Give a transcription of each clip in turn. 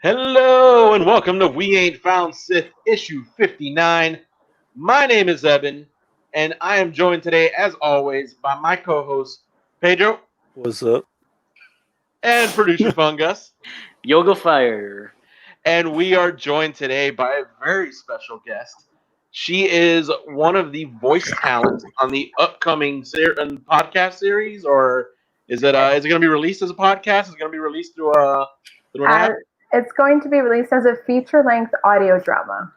Hello and welcome to We Ain't Found Sith, issue 59. My name is Evan, and I am joined today, as always, by my co-host Pedro What's up? and producer Fungus. Yoga Fire. And we are joined today by a very special guest. She is one of the voice talents on the upcoming podcast series, or is it going to be released as a podcast? Is it going to be released through an Uh, app? it's going to be released as a feature-length audio drama.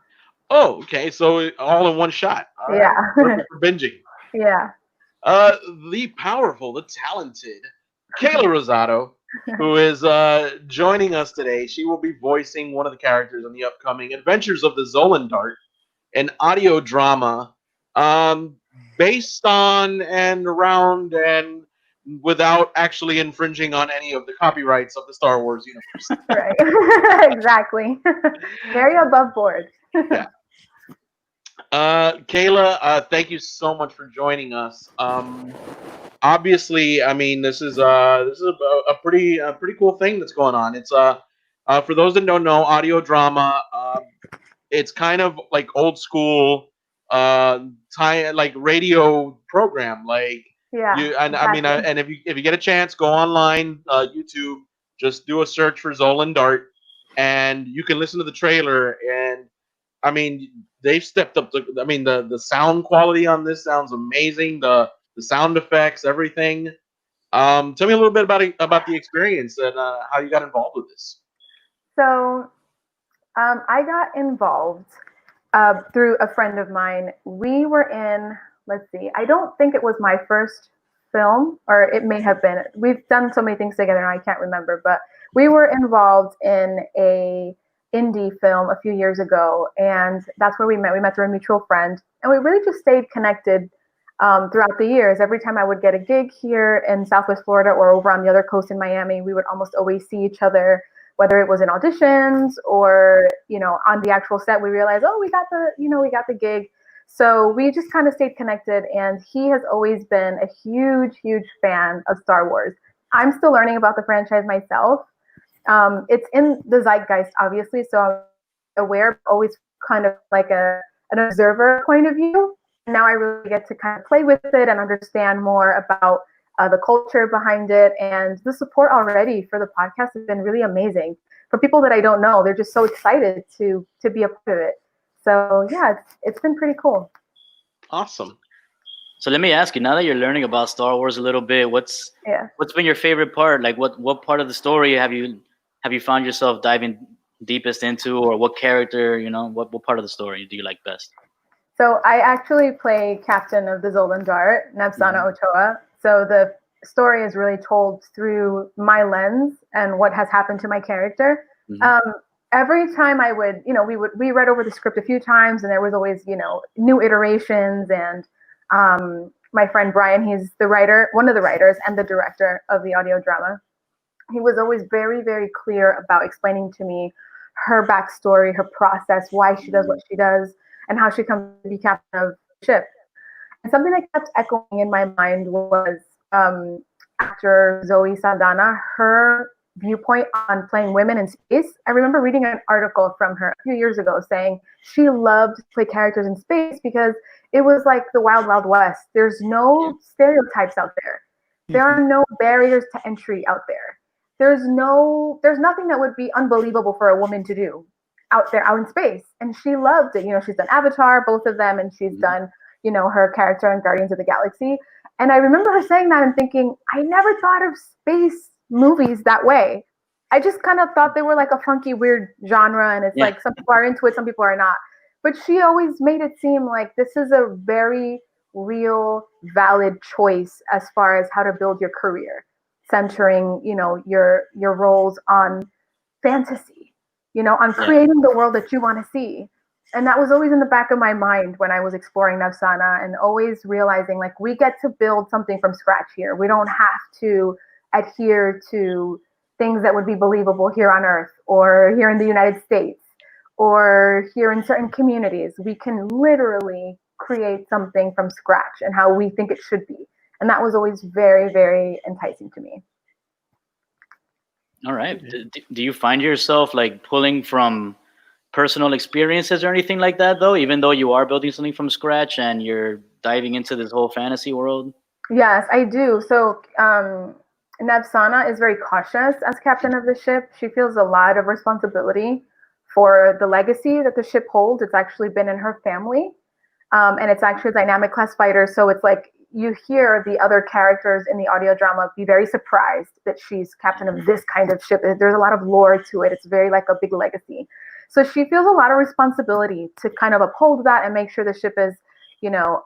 Oh, okay. So all in one shot. All right. Yeah. Perfect for binging. Yeah. The powerful, the talented Keila Rosado, who is joining us today. She will be voicing one of the characters in the upcoming Adventures of the Zolan Dart, an audio drama um, based on and around and without actually infringing on any of the copyrights of the Star Wars universe. Right. Exactly. Very above board. Yeah. Keila, thank you so much for joining us. Obviously, I mean this is a pretty cool thing that's going on. It's for those that don't know, audio drama. It's kind of like old school, like radio program. Like Yeah. you, and I mean, Exactly. and if you get a chance, go online, YouTube, just do a search for Zolan Dart, and you can listen to the trailer. And I mean, they've stepped up. I mean, the sound quality on this sounds amazing. The sound effects, everything. Tell me a little bit about the experience and how you got involved with this. So I got involved through a friend of mine. We were in, let's see, I don't think it was my first film, or it may have been. We've done so many things together, and I can't remember, but we were involved in a indie film a few years ago, and that's where we met. We met through a mutual friend, and we really just stayed connected throughout the years. Every time I would get a gig here in Southwest Florida or over on the other coast in Miami, we would almost always see each other, whether it was in auditions or on the actual set. We realized, oh, we got the gig. So we just kind of stayed connected, and he has always been a huge fan of Star Wars. I'm still learning about the franchise myself. It's in the zeitgeist, obviously, so I'm aware, but always kind of like an observer point of view. Now I really get to kind of play with it and understand more about the culture behind it, and the support already for the podcast has been really amazing. For people that I don't know, they're just so excited to be a part of it. So yeah, it's been pretty cool. Awesome. So let me ask you, now that you're learning about Star Wars a little bit, what's Yeah. what's been your favorite part? Like what part of the story have you found yourself diving deepest into, or what character, what part of the story do you like best? So I actually play captain of the Zolan Dart, Navsana Otoah. So the story is really told through my lens and what has happened to my character. Mhm. Every time I would, we read over the script a few times, and there was always, new iterations. And my friend Brian, he's the writer, one of the writers and the director of the audio drama. He was always very, very clear about explaining to me her backstory, her process, why she does what she does, and how she comes to be captain of the ship. And something that kept echoing in my mind was actor Zoe Saldana, her viewpoint on playing women in space. I remember reading an article from her a few years ago saying she loved to play characters in space because it was like the wild, wild west. There's no stereotypes out there. There are no barriers to entry out there. There's nothing that would be unbelievable for a woman to do out there, out in space. And she loved it. She's done Avatar, both of them, and she's done, her character in Guardians of the Galaxy. And I remember her saying that and thinking, I never thought of space movies that way. I just kind of thought they were like a funky, weird genre, and it's like some people are into it, some people are not. But she always made it seem like this is a very real, valid choice as far as how to build your career, centering, your roles on fantasy, on creating the world that you want to see. And that was always in the back of my mind when I was exploring Navsana, and always realizing like we get to build something from scratch here. We don't have to adhere to things that would be believable here on Earth or here in the United States or here in certain communities. We can literally create something from scratch and how we think it should be. And that was always very, very enticing to me. All right. Do you find yourself like pulling from personal experiences or anything like that, though, even though you are building something from scratch and you're diving into this whole fantasy world? Yes, I do. So, Navsana is very cautious as captain of the ship. She feels a lot of responsibility for the legacy that the ship holds. It's actually been in her family, and it's actually a dynamic class fighter. So it's like you hear the other characters in the audio drama be very surprised that she's captain of this kind of ship. There's a lot of lore to it. It's very like a big legacy. So she feels a lot of responsibility to kind of uphold that and make sure the ship is, you know,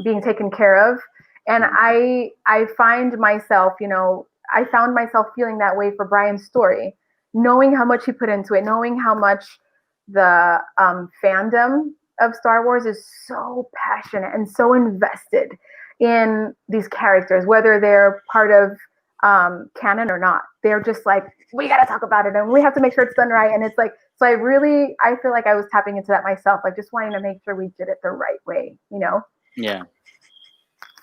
being taken care of. And I find myself, I found myself feeling that way for Brian's story, knowing how much he put into it, knowing how much the fandom of Star Wars is so passionate and so invested in these characters, whether they're part of canon or not. They're just like, we got to talk about it and we have to make sure it's done right. And it's like, so I feel like I was tapping into that myself, like just wanting to make sure we did it the right way, Yeah.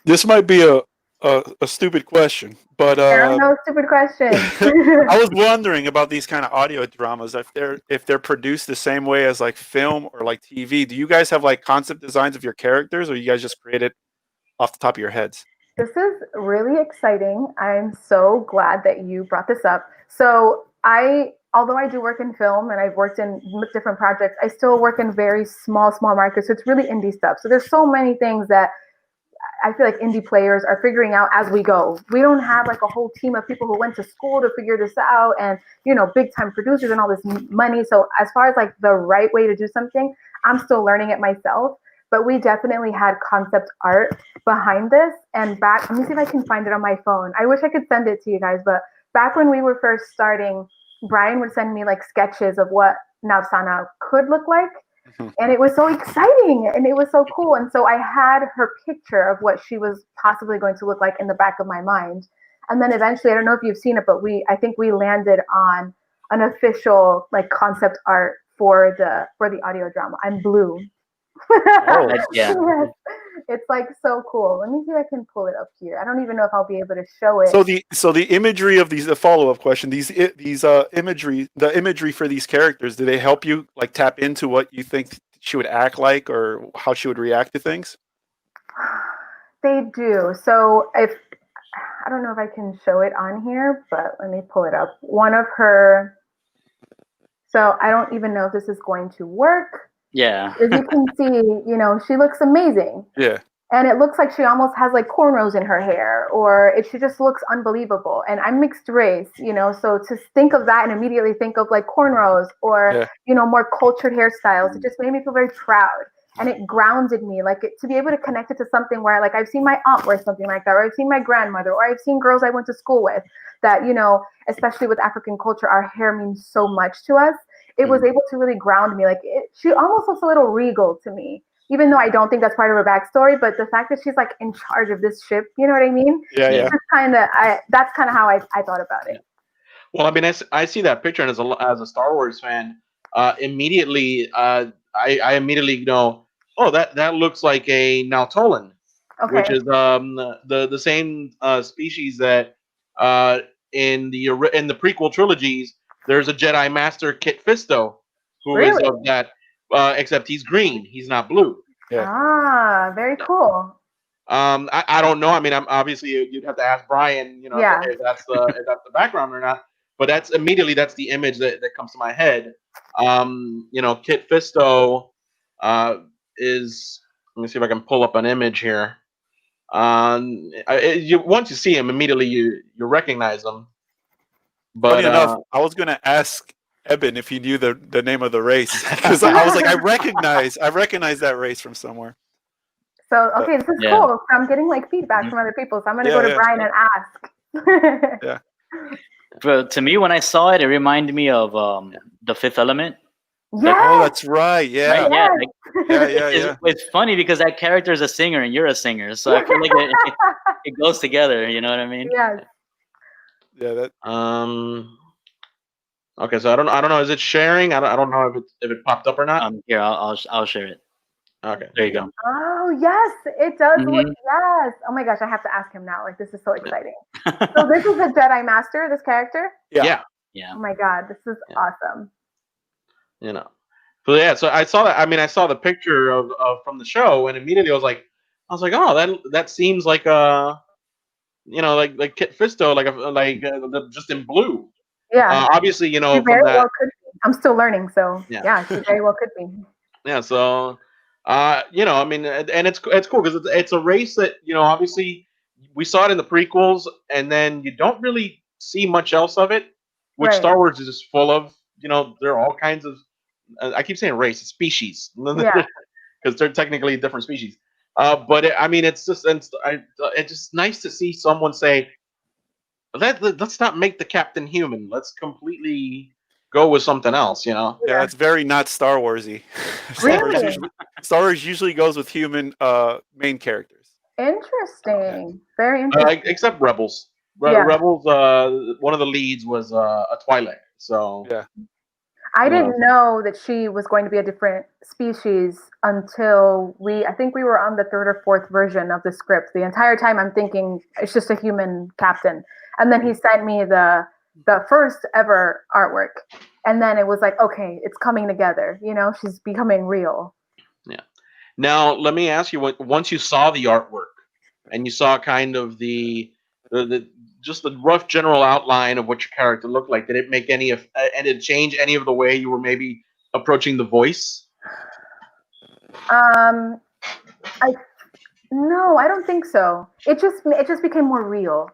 This might be a stupid question, but There are no stupid questions. I was wondering about these kind of audio dramas. If they're produced the same way as like film or like TV, do you guys have like concept designs of your characters, or you guys just create it off the top of your heads? This is really exciting. I'm so glad that you brought this up. So although I do work in film and I've worked in different projects, I still work in very small markets. So it's really indie stuff. So there's so many things that I feel like indie players are figuring out as we go. We don't have like a whole team of people who went to school to figure this out and, big time producers and all this money. So as far as like the right way to do something, I'm still learning it myself. But we definitely had concept art behind this. And let me see if I can find it on my phone. I wish I could send it to you guys, but back when we were first starting, Brian would send me like sketches of what Navsana could look like. And it was so exciting and it was so cool. And so I had her picture of what she was possibly going to look like in the back of my mind. And then eventually, I don't know if you've seen it, but I think we landed on an official like concept art for the audio drama. I'm blue. Oh, yeah. Yes. It's like so cool. Let me see if I can pull it up here. I don't even know if I'll be able to show it. So the imagery of the follow-up question, the imagery for these characters, do they help you like tap into what you think she would act like or how she would react to things? They do. So I don't know if I can show it on here, but let me pull it up. So I don't even know if this is going to work. Yeah. As you can see, she looks amazing. Yeah. And it looks like she almost has like cornrows in her hair, or she just looks unbelievable. And I'm mixed race, so to think of that and immediately think of like cornrows or, more cultured hairstyles, it just made me feel very proud. And it grounded me, to be able to connect it to something where like I've seen my aunt wear something like that, or I've seen my grandmother, or I've seen girls I went to school with that, especially with African culture, our hair means so much to us. It was able to really ground me. She almost looks a little regal to me, even though I don't think that's part of her backstory. But the fact that she's like in charge of this ship, you know what I mean? Yeah. That's kind of how I thought about it. Well, I mean, I see that picture, and as a Star Wars fan, immediately, I immediately know, oh, that looks like a Nautolan, which is the same species that in the prequel trilogies. There's a Jedi Master Kit Fisto who is of that, except he's green. He's not blue. Yeah. Ah, very cool. I don't know. I mean, I'm obviously you'd have to ask Brian, if that's the background or not. But that's the image that comes to my head. Kit Fisto is. Let me see if I can pull up an image here. Once you see him, immediately you recognize him. But funny enough, I was gonna ask Eben if he knew the name of the race because I was like, I recognize that race from somewhere. So this is cool. So I'm getting like feedback from other people. So I'm gonna go to Brian and ask. Yeah. But to me, when I saw it, it reminded me of The Fifth Element. Yeah. Oh, that's right. Yeah. Right? Yeah. It's funny because that character is a singer and you're a singer, so I feel like it goes together. You know what I mean? Yes. Yeah. Okay, so I don't know. Is it sharing? I don't know if it popped up or not. Here, I'll share it. Okay, there you go. Oh, Oh yes, it does look. Mhm. Yes. Oh my gosh, I have to ask him now. Like this is so exciting. So this is a Jedi Master. This character. Yeah. Yeah. Oh my god, this is Yeah. awesome. You know. So yeah, so I saw that. I mean, I saw the picture of from the show, and immediately I was like, oh, that seems like like Kit Fisto, just in blue. Yeah, Obviously, she from very that. well could be. I'm still learning, so Yeah. yeah, she very well could be. Yeah. So, I mean, and it's cool because it's a race that obviously we saw it in the prequels, and then you don't really see much else of it, which Right. Star Wars is just full of. There are all kinds of. I keep saying race, species, Yeah. because they're technically different species. But I mean, it's just nice to see someone say, let's not make the captain human. Let's completely go with something else. Yeah, Yeah. that's very not Star Warsy. Really? Star Wars usually goes with human main characters. Interesting. Very interesting. Except Rebels. Yeah. Rebels. One of the leads was a Twi'lek. So Yeah. I Yeah. didn't know that she was going to be a different species until I think we were on the third or fourth version of the script. The entire time I'm thinking it's just a human captain. And then he sent me the first ever artwork. And then it was like, okay, it's coming together. She's becoming real. Yeah. Now let me ask you: once you saw the artwork and you saw kind of the just the rough general outline of what your character looked like, did it make and did it change any of the way you were maybe approaching the voice? No, I don't think so. It just became more real.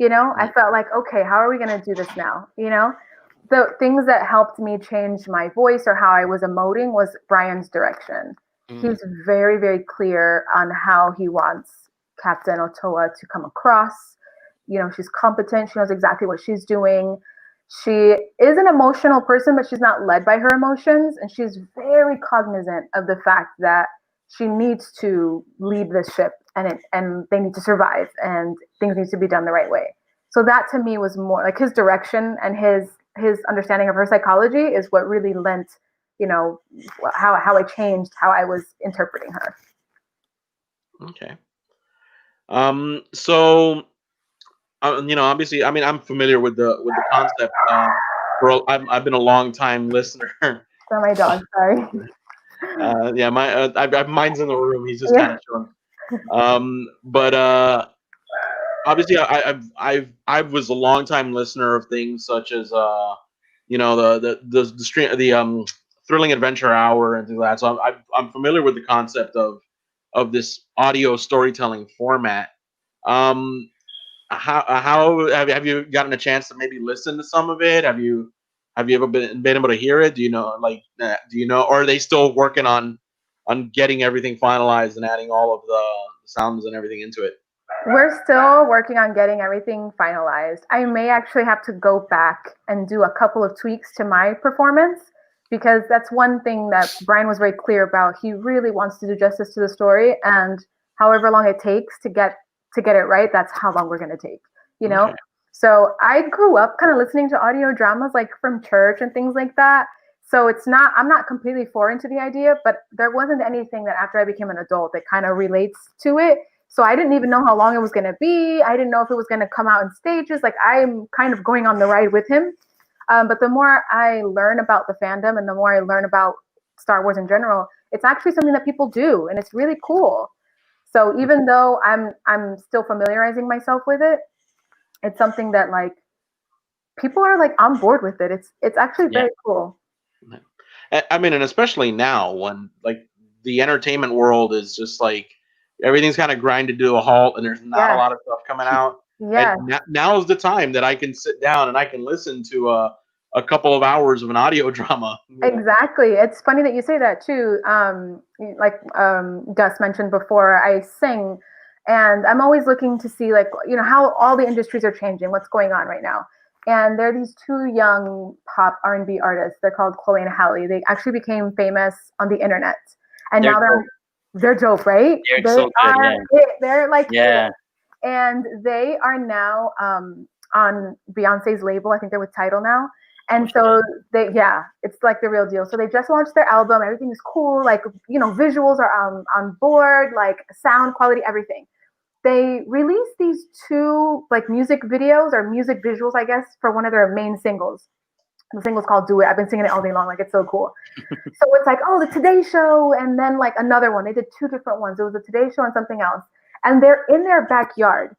I felt like, okay, how are we going to do this now? The things that helped me change my voice or how I was emoting was Brian's direction. He's very, very clear on how he wants Captain Otoah to come across. She's competent. She knows exactly what she's doing. She is an emotional person, but she's not led by her emotions. And she's very cognizant of the fact that she needs to lead this ship and they need to survive and things need to be done the right way. So that to me was more like his direction and his understanding of her psychology is what really lent, how I changed how I was interpreting her. Okay. So, obviously, I mean, I'm familiar with the concept. I've been a long time listener. So my dog, sorry. Yeah, mine's in the room. He's just Yeah. kind of chilling. But obviously, I was a long time listener of things such as the stream the thrilling adventure hour and things like that. So I'm familiar with the concept of this audio storytelling format. Um, how have you gotten a chance to maybe listen to some of it? Have you ever been able to hear it? Do you know or are they still working on getting everything finalized and adding all of the sounds and everything into it? We're still working on getting everything finalized. I may actually have to go back and do a couple of tweaks to my performance because that's one thing that Brian was very clear about. He really wants to do justice to the story, and however long it takes to get it right, that's how long we're going to take, Okay. So I grew up kind of listening to audio dramas like from church and things like that. So I'm not completely foreign to the idea, but there wasn't anything that after I became an adult that kind of relates to it. So I didn't even know how long it was going to be. I didn't know if it was going to come out in stages. Like I'm kind of going on the ride with him. But the more I learn about the fandom and the more I learn about Star Wars in general, it's actually something that people do, and it's really cool. So even though I'm still familiarizing myself with it, it's something that like people are like on board with it. It's actually very cool. I mean, and especially now when like the entertainment world is just like everything's kind of grinded to a halt and there's not a lot of stuff coming out. Yeah. And now is the time that I can sit down and I can listen to a couple of hours of an audio drama. Exactly. It's funny that you say that too. Like Gus mentioned before, I sing, and I'm always looking to see like how all the industries are changing, what's going on right now. And there are these two young pop R&B artists. They're called Chloe and Halle. They actually became famous on the internet, and now they're dope, right? They're so good. They're like Yeah. and they are now on Beyonce's label. I think they're with Tidal now. And so it's like the real deal. So they just launched their album. Everything is cool. Like, visuals are on board, like sound quality, everything. They released these 2 like music videos or music visuals, I guess, for one of their main singles. The single's called "Do It." I've been singing it all day long. Like, it's so cool. So it's like, oh, the Today Show, and then like another one. They did 2 different ones. It was the Today Show and something else. And they're in their backyard.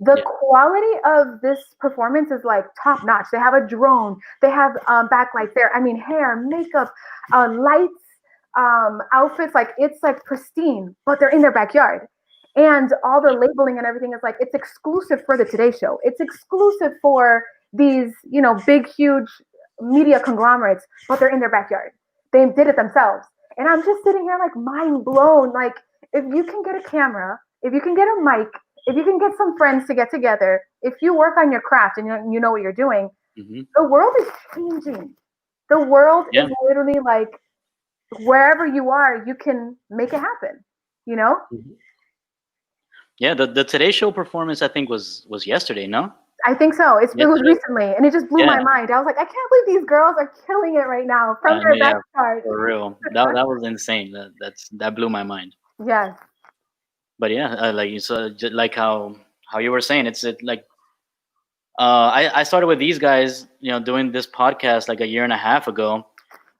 The quality of this performance is like top notch. They have a drone. They have backlights there. I mean, hair, makeup, lights, outfits. Like, it's like pristine, but they're in their backyard. And all the labeling and everything is like, it's exclusive for the Today Show. It's exclusive for these, big, huge media conglomerates, but they're in their backyard. They did it themselves. And I'm just sitting here like mind blown. Like, if you can get a camera, if you can get a mic, if you can get some friends to get together, if you work on your craft and you know what you're doing, the world is changing. The world is literally like, wherever you are, you can make it happen, Yeah, the Today Show performance, I think, was yesterday, no? I think so. It was recently, and it just blew my mind. I was like, I can't believe these girls are killing it right now from their backyard. For real. That was insane. That blew my mind. Yes. But yeah, like you said, like how you were saying, I started with these guys, doing this podcast like a year and a half ago,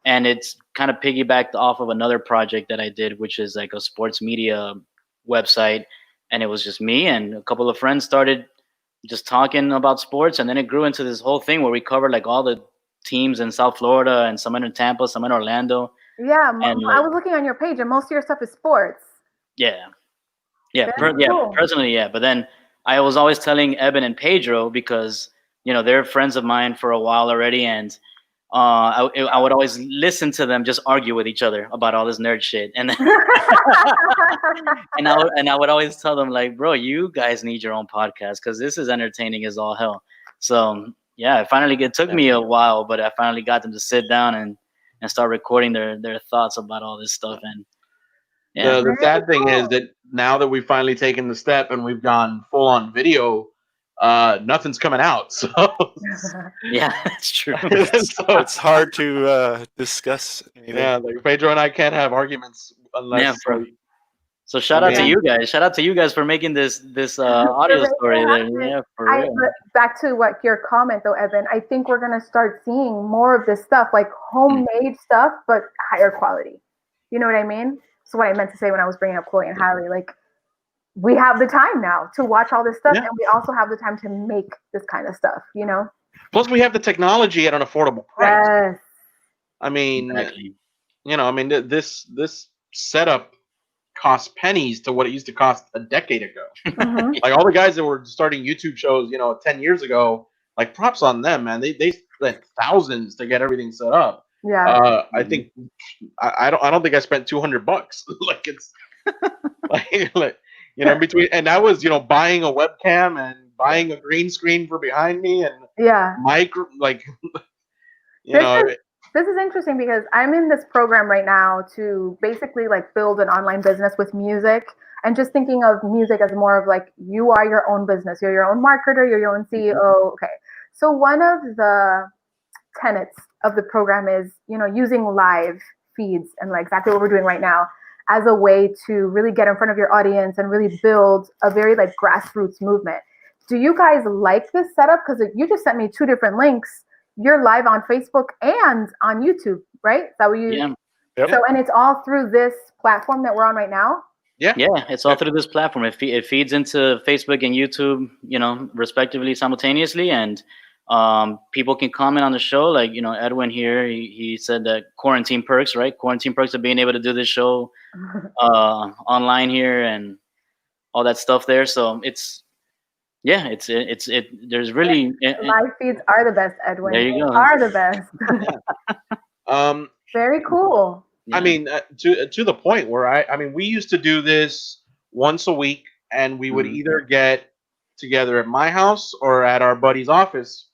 and it's kind of piggybacked off of another project that I did, which is like a sports media website, and it was just me and a couple of friends started just talking about sports, and then it grew into this whole thing where we covered like all the teams in South Florida and some in Tampa, some in Orlando. Yeah, and I was looking on your page, and most of your stuff is sports. Yeah. Cool. Personally, yeah. But then I was always telling Eben and Pedro, because they're friends of mine for a while already, and I would always listen to them just argue with each other about all this nerd shit, and and I would always tell them like, bro, you guys need your own podcast because this is entertaining as all hell. So yeah, it took me a while, but I finally got them to sit down and start recording their thoughts about all this stuff. And the sad thing is that now that we've finally taken the step and we've gone full on video, nothing's coming out. So yeah, that's true. So it's hard to discuss anything. Yeah, like Pedro and I can't have arguments unless. So shout out to you guys. Shout out to you guys for making this audio story. Yeah, for real. Back to what your comment though, Evan. I think we're gonna start seeing more of this stuff, like homemade stuff, but higher quality. You know what I mean? So what I meant to say when I was bringing up Chloe and Hallie, like, we have the time now to watch all this stuff, and we also have the time to make this kind of stuff, Plus, we have the technology at an affordable price. Yes. I mean, this setup costs pennies to what it used to cost a decade ago. Like all the guys that were starting YouTube shows, 10 years ago, like props on them, man. They spent thousands to get everything set up. Yeah. I think I don't think I spent $200. Like it's like between, and that was buying a webcam and buying a green screen for behind me and mic, like This is interesting because I'm in this program right now to basically like build an online business with music, and just thinking of music as more of like, you are your own business. You're your own marketer. You're your own CEO. Okay. So one of the tenets of the program is, using live feeds and like exactly what we're doing right now as a way to really get in front of your audience and really build a very like grassroots movement. Do you guys like this setup? Because you just sent me 2 different links. You're live on Facebook and on YouTube, right? Is that what you? Yeah. Yep. So, and it's all through this platform that we're on right now? Yeah, it's all through this platform. It feeds into Facebook and YouTube, respectively, simultaneously, and people can comment on the show. Like, Edwin here, he said that quarantine perks, right? Quarantine perks of being able to do this show online here and all that stuff there. So it's there's really live feeds are the best, Edwin. There you go. Are the best. Very cool. I mean, to the point where I mean, we used to do this once a week, and we would either get together at my house or at our buddy's office,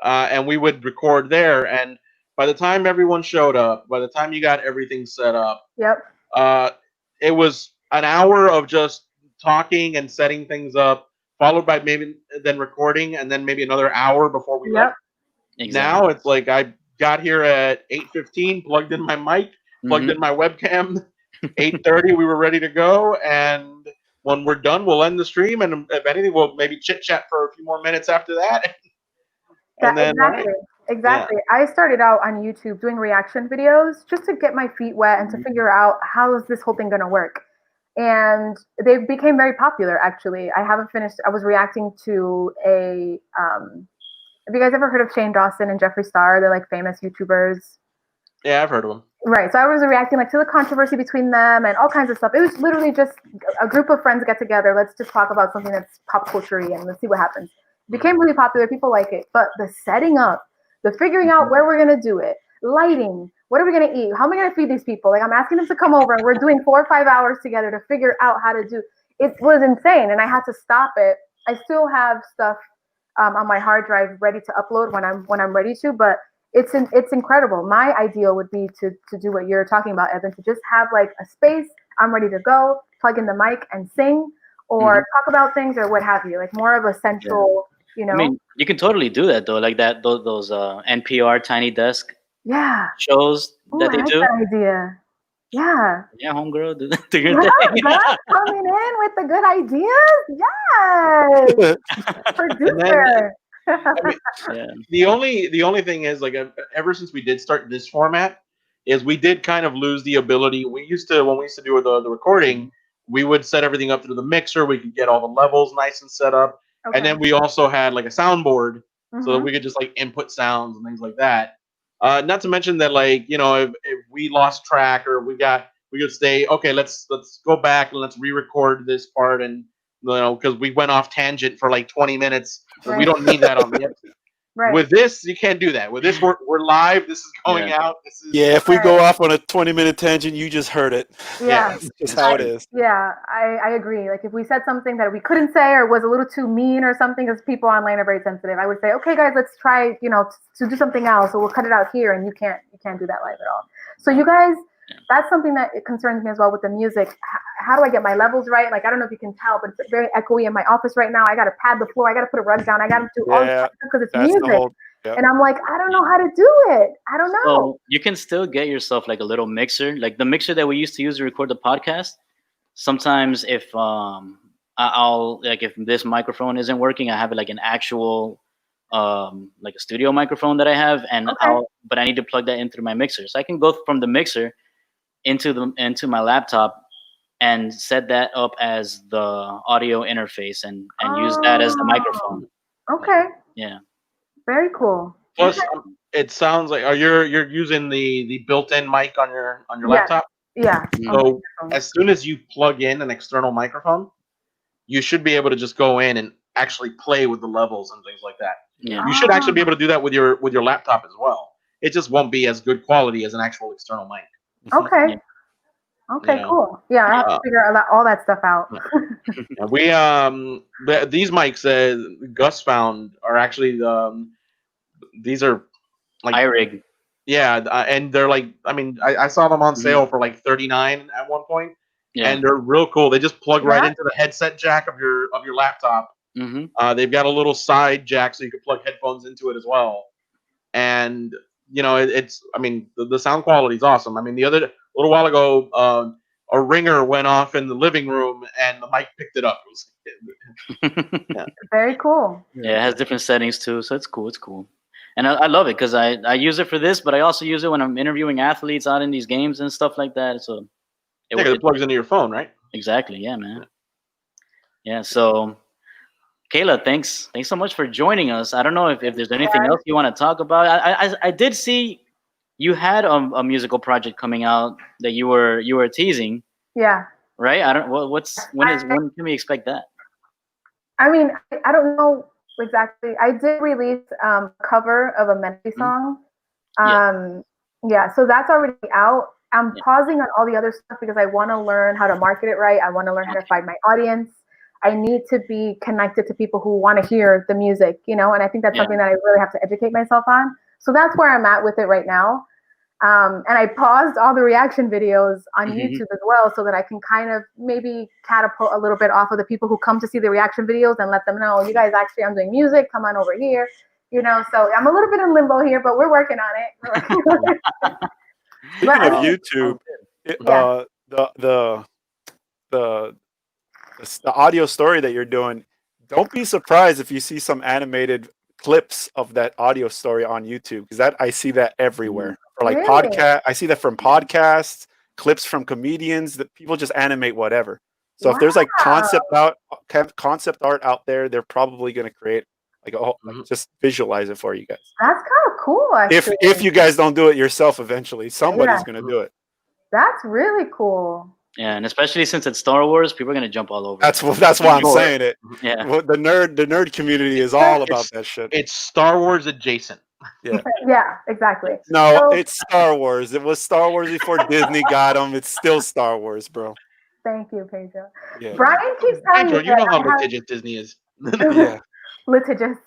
and we would record there. And by the time everyone showed up, by the time you got everything set up, it was an hour of just talking and setting things up, followed by maybe then recording, and then maybe another hour before we left. Exactly. Now it's like I got here at 8:15, plugged in my mic, plugged in my webcam. 8:30, we were ready to go, and when we're done, we'll end the stream, and if anything, we'll maybe chit chat for a few more minutes after that, and then all right, Exactly. I started out on YouTube doing reaction videos just to get my feet wet and to figure out how is this whole thing going to work. And they became very popular, actually. I haven't finished. I was reacting to a. Have you guys ever heard of Shane Dawson and Jeffree Star? They're like famous YouTubers. Yeah, I've heard of them. Right. So I was reacting like to the controversy between them and all kinds of stuff. It was literally just a group of friends get together. Let's just talk about something that's pop culture-y and let's see what happens. It became really popular. People like it. But the setting up, the figuring out where we're going to do it, lighting, what are we going to eat? How am I going to feed these people? Like I'm asking them to come over and we're doing 4 or 5 hours together to figure out how to do. It was insane. And I had to stop it. I still have stuff on my hard drive ready to upload when I'm ready to, but it's incredible. My ideal would be to do what you're talking about, Evan, to just have like a space. I'm ready to go, plug in the mic and sing, or talk about things or what have you. Like more of a central, you know. I mean, you can totally do that though, like that those NPR Tiny Desk shows that they do. That idea. Yeah. Yeah, homegirl, do your thing. Coming in with the good ideas. Yes. Producer. The only thing is, like, ever since we did start this format, is we did kind of lose the ability. When we used to do the recording, we would set everything up through the mixer. We could get all the levels nice and set up, and then we also had like a soundboard so that we could just like input sounds and things like that. Not to mention that, like, you know, if we lost track or we could say, okay, let's go back and let's re-record this part, and you know, because we went off tangent for like 20 minutes. And we don't need that on the episode. Right. With this, you can't do that. With this, we're live. This is going out. This is if we go off on a 20-minute tangent, you just heard it. That's just how it is. Yeah, I agree. Like if we said something that we couldn't say or was a little too mean or something, because people online are very sensitive, I would say, okay, guys, let's try, you know, to do something else, or we'll cut it out here, and you can't do that live at all. So you guys, that's something that concerns me as well with the music. How do I get my levels right? Like, I don't know if you can tell, but it's very echoey in my office right now. I got to pad the floor. I got to put a rug down. I got to do all this stuff because it's music. And I'm like, I don't know how to do it. I don't know. So you can still get yourself like a little mixer, like the mixer that we used to use to record the podcast. Sometimes if I'll like if this microphone isn't working, I have like an actual like a studio microphone that I have, and but I need to plug that in through my mixer. So I can go from the mixer into my laptop and set that up as the audio interface and use that as the microphone. Okay. Yeah. Very cool. Plus, it sounds like you're using the built-in mic on your laptop. Yeah. So as soon as you plug in an external microphone, you should be able to just go in and actually play with the levels and things like that. Yeah. You should actually be able to do that with your laptop as well. It just won't be as good quality as an actual external mic. Okay. Yeah. Okay, cool. Yeah, I have to figure all that stuff out. We these mics Gus found are actually these are like iRig. Yeah, and they're like, I mean, I saw them on sale for like $39 at one point, and they're real cool. They just plug right into the headset jack of your laptop. They've got a little side jack so you can plug headphones into it as well, and you know it's. I mean, the sound quality is awesome. I mean, a little while ago, a ringer went off in the living room, and the mic picked it up. Very cool. Yeah, it has different settings too, so it's cool. It's cool. And I love it because I use it for this, but I also use it when I'm interviewing athletes out in these games and stuff like that. So it plugs into your phone, right? Exactly. Yeah, man. Yeah. So, Keila, thanks so much for joining us. I don't know if there's anything else you want to talk about. I did see you had a musical project coming out that you were teasing. Yeah. Right. I don't. When can we expect that? I mean, I don't know. Exactly. I did release a cover of a Melody song. So that's already out. I'm pausing on all the other stuff because I want to learn how to market it right. I want to learn how to find my audience. I need to be connected to people who want to hear the music, you know, and I think that's something that I really have to educate myself on. So that's where I'm at with it right now. And I paused all the reaction videos on YouTube as well so that I can kind of maybe catapult a little bit off of the people who come to see the reaction videos and let them know, you guys, actually, I'm doing music. Come on over here. So I'm a little bit in limbo here, but we're working on it. Speaking But, of YouTube, Yeah. the audio story that you're doing, don't be surprised if you see some animated clips of that audio story on YouTube, because I see that everywhere. Or like Really? podcast, I see that from podcasts, clips from comedians, that people just animate whatever. So if there's like concept art out there, they're probably going to create just visualize it for you guys. That's kind of cool, actually. If you guys don't do it yourself, eventually somebody's going to do it. That's really cool. Yeah, and especially since it's Star Wars, people are gonna jump all over. That's why I'm saying it. Yeah, Well, the nerd community is all about that shit. It's Star Wars adjacent. Yeah. Yeah, exactly. No, it's Star Wars. It was Star Wars before Disney got them. It's still Star Wars, bro. Thank you, Pedro. Yeah. Brian keeps telling Pedro, me you know that how I have- litigious Disney is. Yeah. litigious.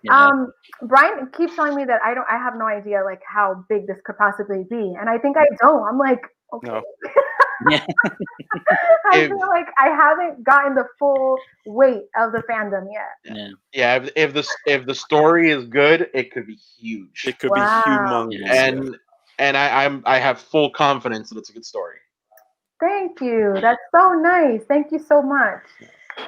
Yeah. Brian keeps telling me that I have no idea like how big this could possibly be, and I think I don't. I'm like, okay. No. Yeah. I feel like I haven't gotten the full weight of the fandom yet. Yeah. If the story is good, it could be huge. It could be humongous. Yeah. And I have full confidence that it's a good story. Thank you. That's so nice. Thank you so much.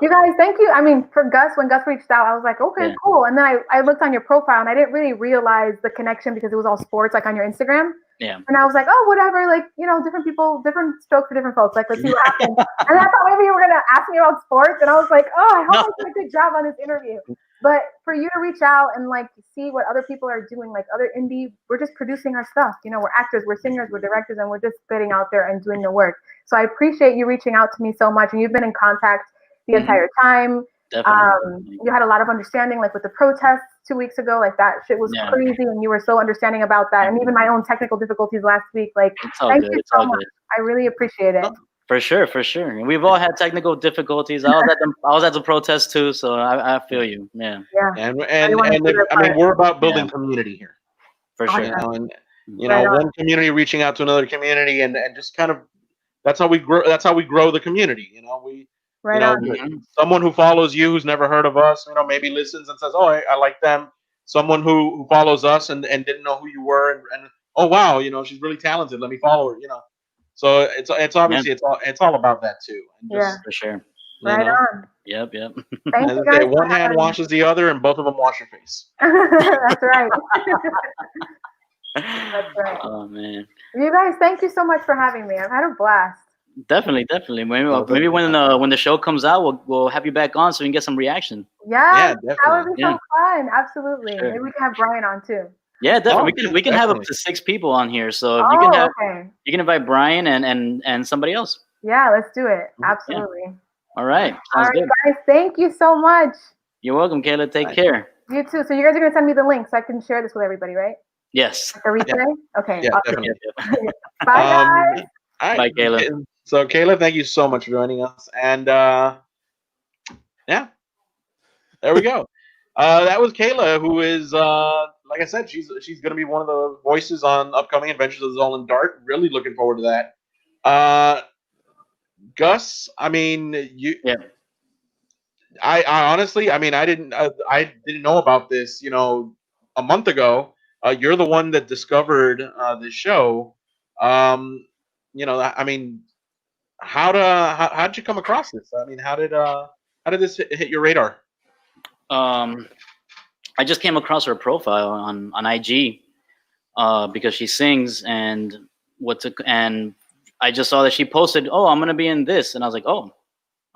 You guys, thank you. I mean, for Gus, when Gus reached out, I was like, okay, Yeah. cool. And then I looked on your profile and I didn't really realize the connection because it was all sports, like on your Instagram. Yeah. And I was like, oh, whatever. Like, different people, different strokes for different folks. Like, let's see what happens. And I thought maybe you were going to ask me about sports. And I was like, oh, I hope I did a good job on this interview. But for you to reach out and like see what other people are doing, like other indie, we're just producing our stuff. We're actors, we're singers, we're directors, and we're just getting out there and doing the work. So I appreciate you reaching out to me so much. And you've been in contact the entire time. Definitely. You had a lot of understanding, like with the protests 2 weeks ago, like that shit was crazy, and you were so understanding about that. And even my own technical difficulties last week, like It's all thank good. you It's so all much. good. I really appreciate it. For sure. And we've all had technical difficulties. I was at the protest too, so I feel you. Yeah. And Everyone did their I mean, part. we're about building community here. For Awesome. sure. And Right on. one community reaching out to another community, and just kind of that's how we grow. That's how we grow the community. Right on. Someone who follows you who's never heard of us, maybe listens and says, "Oh, I like them." Someone who follows us and didn't know who you were, and oh wow, she's really talented. Let me follow her. So it's obviously it's all about that too. And just, For sure. Right on. Yep. Thank as you I say, guys. one hand washes the other, and both of them wash your face. That's right. That's right. Oh man. You guys, thank you so much for having me. I've had a blast. Definitely. Maybe when the show comes out, we'll have you back on so we can get some reaction. Yeah, definitely. that would be so fun. Absolutely. Sure. Maybe we can have Brian on too. Yeah, definitely. We can have up definitely. to 6 people on here. So if you can invite Brian and somebody else. Yeah, let's do it. Absolutely. All right. All Sounds right, good. guys. Thank you so much. You're welcome, Keila. Take care. You too. So you guys are gonna send me the link so I can share this with everybody, right? Yes. The replay. Okay. Yeah, Awesome. definitely. Bye, guys. All right. Bye, Keila. So, Keila, thank you so much for joining us. And there we go. That was Keila, who is, like I said, she's going to be one of the voices on upcoming Adventures of Zolan Dart. Really looking forward to that. Gus, I mean, I honestly, I mean, I didn't know about this, a month ago. You're the one that discovered this show. I mean, how'd you come across this? I mean, how did this hit your radar? I just came across her profile on IG because she sings, and I just saw that she posted, "Oh, I'm gonna be in this," and I was like, "Oh,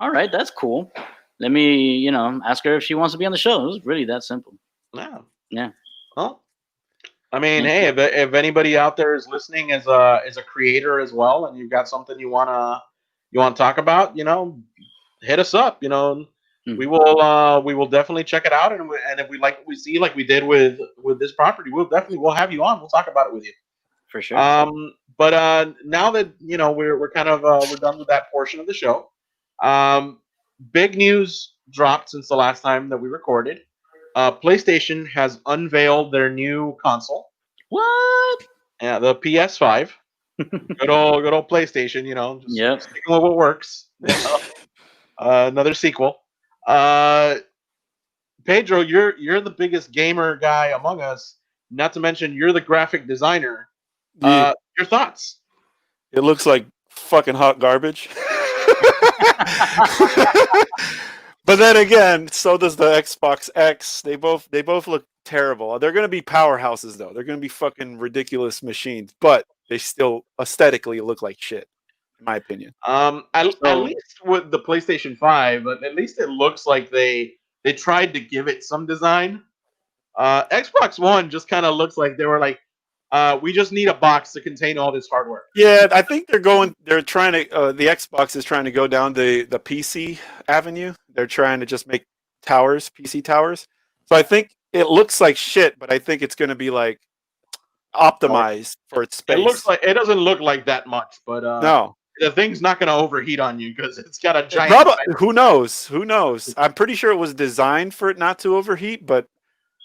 all right, that's cool. Let me, ask her if she wants to be on the show." It was really that simple. Yeah. Well, I mean, hey, if anybody out there is listening as a creator as well, and you've got something you wanna talk about, hit us up. We will definitely check it out, and if we like what we see, like we did with this property, we'll have you on. We'll talk about it with you. For sure. But now that we're kind of we're done with that portion of the show. Big news dropped since the last time that we recorded. PlayStation has unveiled their new console. What? Yeah, the PS5. good old PlayStation. Just sticking with what works. Another sequel. Pedro, you're the biggest gamer guy among us. Not to mention, you're the graphic designer. Yeah, Your thoughts? it looks like fucking hot garbage. But then again, so does the Xbox X. They both look terrible. They're gonna be powerhouses though. They're gonna be fucking ridiculous machines, but they still aesthetically look like shit, in my opinion. At So least with the PlayStation 5, at least it looks like they tried to give it some design. Xbox One just kind of looks like they were like, we just need a box to contain all this hardware. Yeah, I think they're trying to the Xbox is trying to go down the PC avenue. They're trying to just make towers, PC towers. So I think it looks like shit, but I think it's going to be like optimized for its It looks space. like it doesn't look like that much, but No. the thing's not going to overheat on you because it's got a giant. Who knows? Who knows? I'm pretty sure it was designed for it not to overheat, but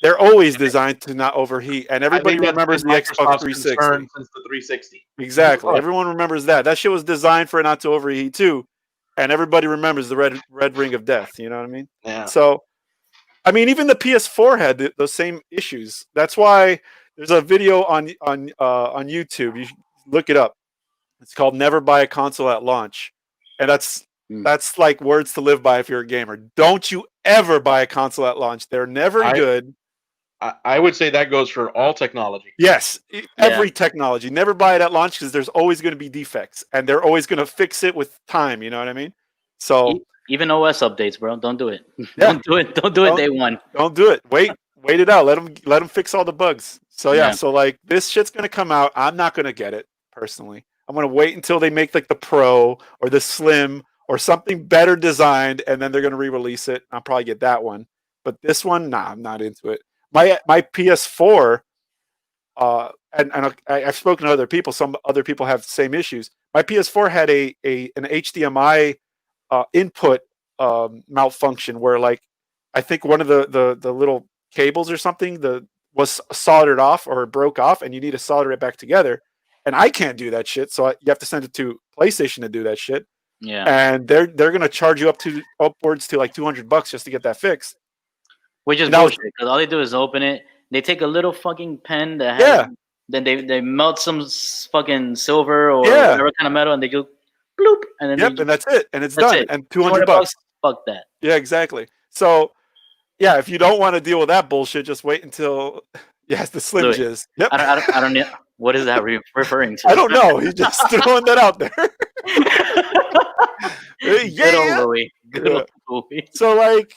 they're always designed to not overheat, and everybody remembers the Xbox 360 concern since the 360. Exactly. Everyone remembers that. That shit was designed for it not to overheat too, and everybody remembers the red ring of death. You know what I mean? Yeah. So, I mean, even the PS4 had those same issues. That's why there's a video on YouTube. You should look it up. It's called "Never Buy a Console at Launch," and that's like words to live by if you're a gamer. Don't you ever buy a console at launch. They're never good. I would say that goes for all technology. Yes, every technology. Never buy it at launch because there's always going to be defects, and they're always going to fix it with time. You know what I mean? So even OS updates, bro, don't do it. Yeah. Don't do it. Don't do it day one. Don't do it. Wait it out. Let them fix all the bugs. So so like this shit's going to come out. I'm not going to get it personally. I'm going to wait until they make like the Pro or the Slim or something better designed, and then they're going to re-release it. I'll probably get that one. But this one, nah, I'm not into it. My PS4, and I've spoken to other people. Some other people have the same issues. My PS4 had an HDMI input malfunction where, like, I think one of the little cables or something was soldered off or broke off, and you need to solder it back together. And I can't do that shit, so you have to send it to PlayStation to do that shit. Yeah, and they're gonna charge you upwards to like $200 just to get that fixed. Which is bullshit, because all they do is open it. They take a little fucking pen that has, then they melt some fucking silver or whatever kind of metal, and they go bloop, and then and that's it, and it's done. It. And $200. Fuck that. Yeah, exactly. So, yeah, if you don't want to deal with that bullshit, just wait until it's the Slim Jizz. Yep. I don't know. What is that referring to? I don't know. He's just throwing that out there. Good old Louis. Good old Louis. So, like,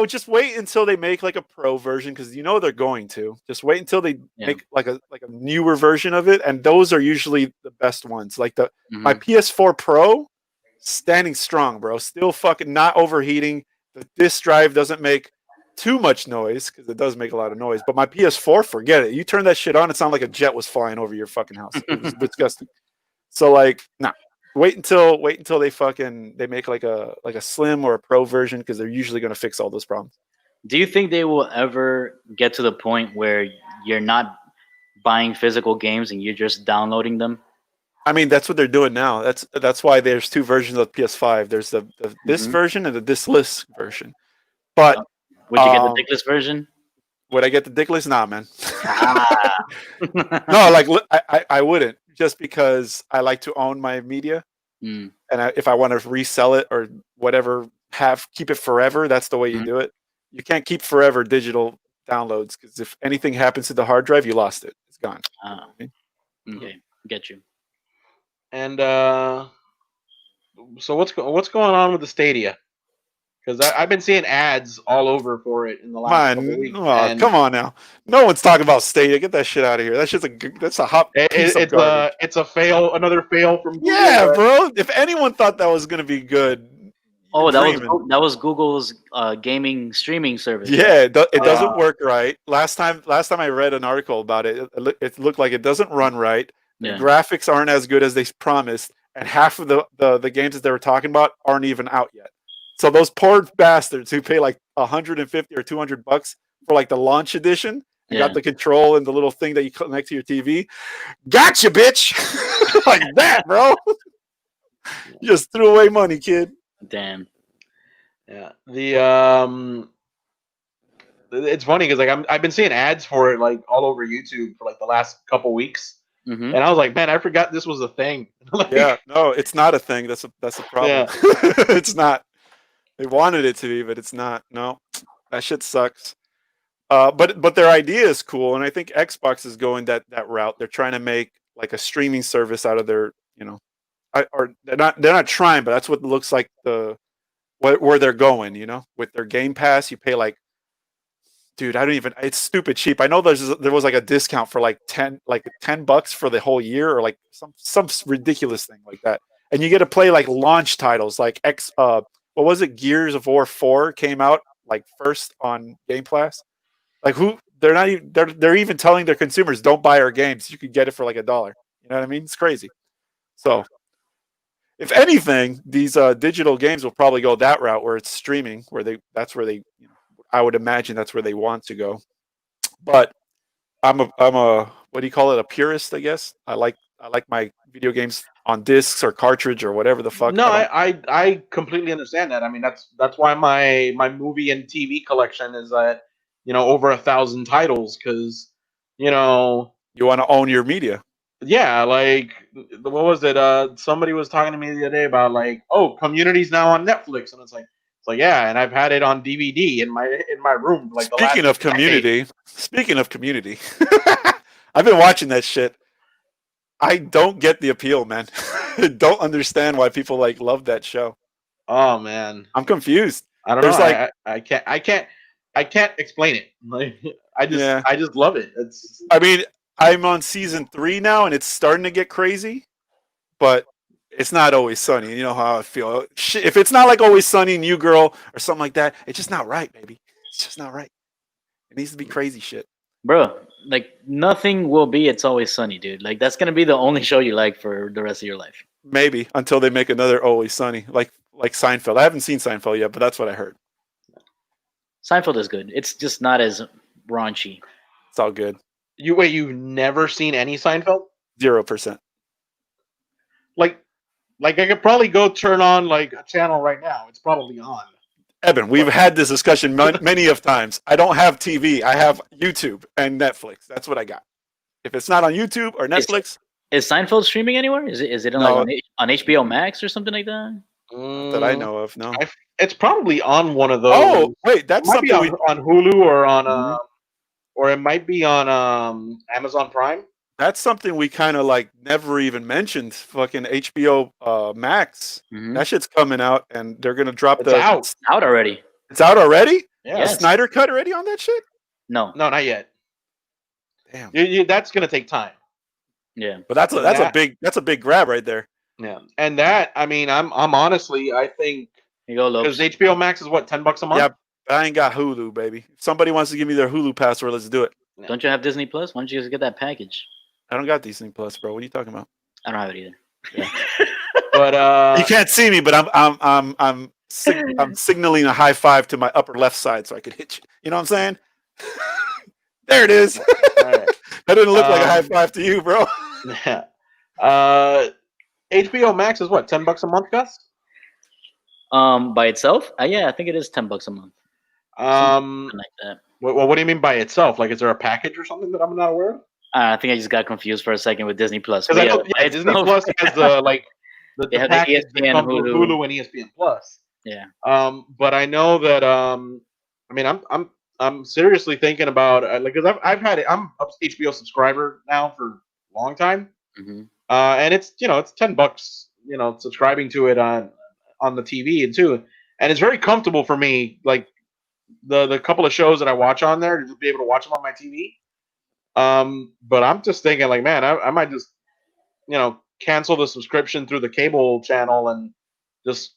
just wait until they make like a Pro version, because they're going to. Just wait until they make like a newer version of it, and those are usually the best ones. Like my PS4 Pro, standing strong, bro. Still fucking not overheating. The disk drive doesn't make too much noise, because it does make a lot of noise. But my PS4, forget it. You turn that shit on, it sounded like a jet was flying over your fucking house. It was disgusting. So, like, nah. Wait until they make like a Slim or a Pro version, because they're usually going to fix all those problems. Do you think they will ever get to the point where you're not buying physical games and you're just downloading them? I mean, that's what they're doing now. That's why there's two versions of PS5. There's the this version and the diskless version. But would you get the dickless version? Would I get the dickless? Nah, man. No, like I wouldn't, just because I like to own my media, and if I want to resell it or whatever, keep it forever. That's the way you do it. You can't keep forever digital downloads, because if anything happens to the hard drive, you lost it. It's gone. Okay, get you. And so what's going on with the Stadia? Because I've been seeing ads all over for it in the last couple weeks. Oh, come on now. No one's talking about Stadia. Get that shit out of here. That's a hot piece of garbage. It's a fail, another fail from Google. Yeah, bro. If anyone thought that was going to be good. Oh, that was Google's gaming streaming service. Yeah, it doesn't work right. Last time I read an article about it, it looked like it doesn't run right. The graphics aren't as good as they promised, and half of the games that they were talking about aren't even out yet. So those poor bastards who pay like $150 or $200 for like the launch edition, and got the control and the little thing that you connect to your TV, gotcha, bitch. Like that, bro. You just threw away money, kid. Damn. Yeah. it's funny because like I've been seeing ads for it like all over YouTube for like the last couple weeks, Hmm. and I was like, man, I forgot this was a thing. Like, Yeah, no, it's not a thing. That's a problem. Yeah. It's not. They wanted it to be, but it's not. No, that shit sucks. But their idea is cool, and I think Xbox is going that route. They're trying to make like a streaming service out of their, or they're not trying, but that's what it looks like where they're going. With their Game Pass, you pay like, dude, I don't even. It's stupid cheap. I know there was like a discount for like $10 for the whole year, or like some ridiculous thing like that, and you get to play like launch titles like what was it? Gears of War 4 came out like first on Game Pass. Like who? They're not even. They're even telling their consumers, don't buy our games. You could get it for like $1. You know what I mean? It's crazy. So, if anything, these digital games will probably go that route where it's streaming, that's where they, I would imagine that's where they want to go. But I'm a what do you call it? A purist, I guess. I like my video games on discs or cartridge or whatever the fuck. No, I don't. I completely understand that. I mean, that's why my movie and TV collection is at over 1,000 titles because you know You want to own your media. yeah, like what was it? Somebody was talking to me the other day about like, oh, Community's now on Netflix, and it's like yeah, and I've had it on DVD in my room for, like the Speaking last of decade. community, I've been watching that shit. I don't get the appeal, man. I don't understand why people like love that show. Oh man, I'm confused. I don't know. There's like, I can't explain it. Like I just yeah. I just love it. It's I mean, I'm on season 3 now, and it's starting to get crazy, but it's not Always Sunny. You know how I feel. If it's not like Always Sunny, New Girl, or something like that, it's just not right, baby. It's just not right. It needs to be crazy shit. Bro, like nothing will be It's Always Sunny, dude. Like that's gonna be the only show you like for the rest of your life. Maybe until they make another Always Sunny, like Seinfeld. I haven't seen Seinfeld yet, but that's what I heard. Seinfeld is good. It's just not as raunchy. It's all good. you've never seen any Seinfeld? 0%. Like I could probably go turn on like a channel right now. It's probably on. Evan, we've had this discussion many of times. I don't have TV. I have YouTube and Netflix. That's what I got. If it's not on YouTube or Netflix, Is Seinfeld streaming anywhere? Is it on, No. like on HBO Max or something like that? that I know of, no. It's probably on one of those. Oh, wait, It that's might be something on Hulu or on Mhm. or it might be on Amazon Prime. that's something we kind of like never even mentioned. Fucking HBO Max. Mhm. That shit's coming out, and they're gonna drop It's out. Out already? It's out already. Yeah. The Yes. Snyder cut already on that shit. No. No, not yet. Damn. That's gonna take time. Yeah. But that's a big grab right there. Yeah, and that I mean, I'm honestly I think Here you go, because Lopes. HBO Max is what $10 a month. Yeah, but I ain't got Hulu, baby. If somebody wants to give me their Hulu password, let's do it. Don't you have Disney Plus? Why don't you just get that package? I don't got Disney Plus, bro. What are you talking about? I don't have it either. But You can't see me, but I'm signaling a high five to my upper left side so I could hit you. You know what I'm saying? There it is. Alright. That didn't look like a high five to you, bro. yeah. HBO Max is what $10 a month, Gus? By itself? Yeah, I think it is $10 a month. Something like that. What do you mean by itself? Like, is there a package or something that I'm not aware of? I think I just got confused for a second with Disney Plus. Because But I know, by Disney itself- Plus has the They have the package that ESPN, comes with Hulu. Hulu and ESPN Plus. Yeah. But I know that I mean, I'm seriously thinking about like because I've had it. I'm a HBO subscriber now for a long time, Hmm. and it's it's $10, subscribing to it on the TV and too, and it's very comfortable for me. Like the couple of shows that I watch on there to be able to watch them on my TV. But I'm just thinking like, man, I might just cancel the subscription through the cable channel and just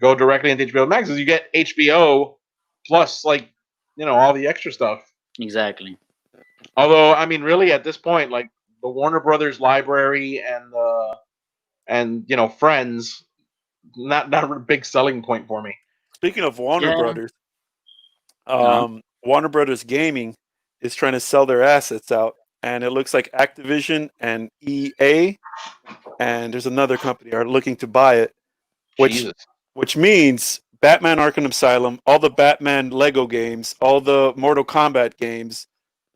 go directly into HBO Max because you get HBO plus like all the extra stuff. Exactly. Although I mean, really at this point, like the Warner Brothers library and Friends, not a big selling point for me. Speaking of Warner Yeah. Brothers, Warner Brothers Gaming is trying to sell their assets out, and it looks like Activision and EA, and there's another company are looking to buy it, Jesus. which means Batman Arkham Asylum, all the Batman Lego games, all the Mortal Kombat games,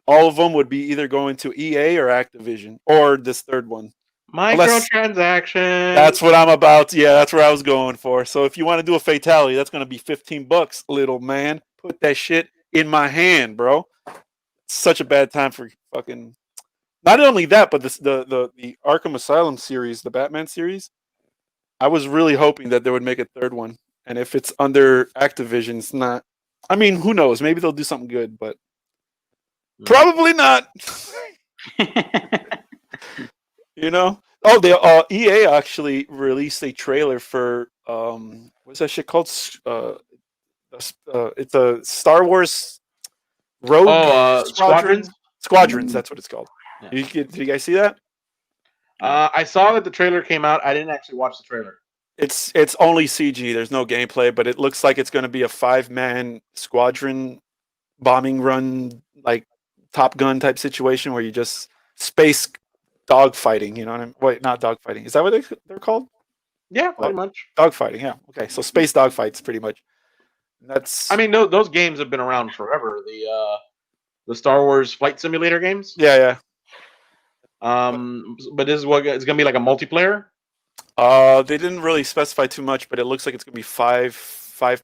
all of them would be either going to EA or Activision or this third one. Unless Microtransactions. that's what I'm about. Yeah, that's where I was going for. So if you want to do a fatality, that's going to be $15, little man. Put that shit in my hand, bro. It's such a bad time for fucking. Not only that, but the Arkham Asylum series, the Batman series. I was really hoping that they would make a third one, and if it's under Activision, it's not. I mean, who knows? Maybe they'll do something good, but probably not. You know? Oh, they EA actually released a trailer for what's that shit called? It's a Star Wars Rogue Squadrons. Squadrons. That's what it's called. Yeah. Did you guys see that? I saw that the trailer came out. I didn't actually watch the trailer. It's only CG. There's no gameplay, but it looks like it's going to be a 5-man squadron bombing run, like Top Gun type situation where you just space dogfighting. You know what I mean? Wait, not dogfighting. Is that what they're called? Yeah, pretty much. Dogfighting. Yeah. Okay. So space dogfights, pretty much. That's. I mean, those games have been around forever. The Star Wars flight simulator games. Yeah. But this is what it's gonna be, like a multiplayer. They didn't really specify too much, but it looks like it's gonna be five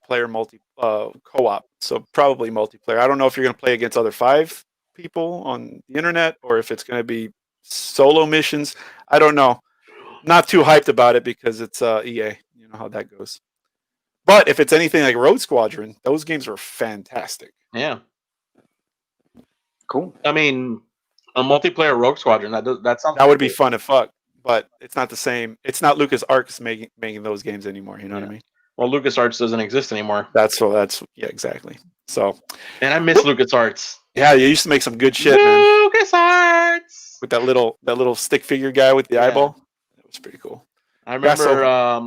player co-op. So probably multiplayer. I don't know if you're gonna play against other 5 people on the internet or if it's gonna be solo missions. I don't know. Not too hyped about it because it's EA. You know how that goes. But if it's anything like Rogue Squadron, those games are fantastic. Yeah. Cool. I mean, a multiplayer Rogue Squadron. That sounds. That would be fun as fuck. But it's not the same. It's not LucasArts making those games anymore. You know what I mean? Well, LucasArts doesn't exist anymore. That's yeah, exactly. So. And I miss LucasArts. Yeah, you used to make some good shit, man. LucasArts. With that little stick figure guy with the eyeball. That was pretty cool. I remember. I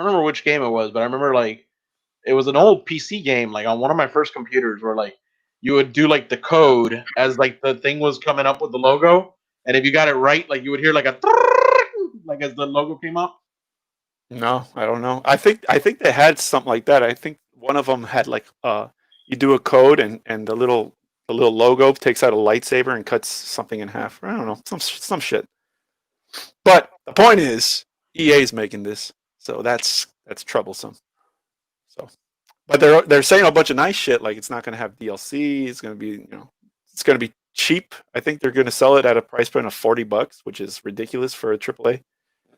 don't remember which game it was, but I remember like it was an old PC game, like on one of my first computers, where like you would do like the code as like the thing was coming up with the logo, and if you got it right, like you would hear like a like as the logo came up. No, I don't know. I think they had something like that. I think one of them had like you do a code and the little logo takes out a lightsaber and cuts something in half. I don't know, some shit. But the point is, EA is making this, so that's troublesome. So, but they're saying a bunch of nice shit, like it's not going to have DLC. It's going to be it's going to be cheap. I think they're going to sell it at a price point of $40, which is ridiculous for a AAA.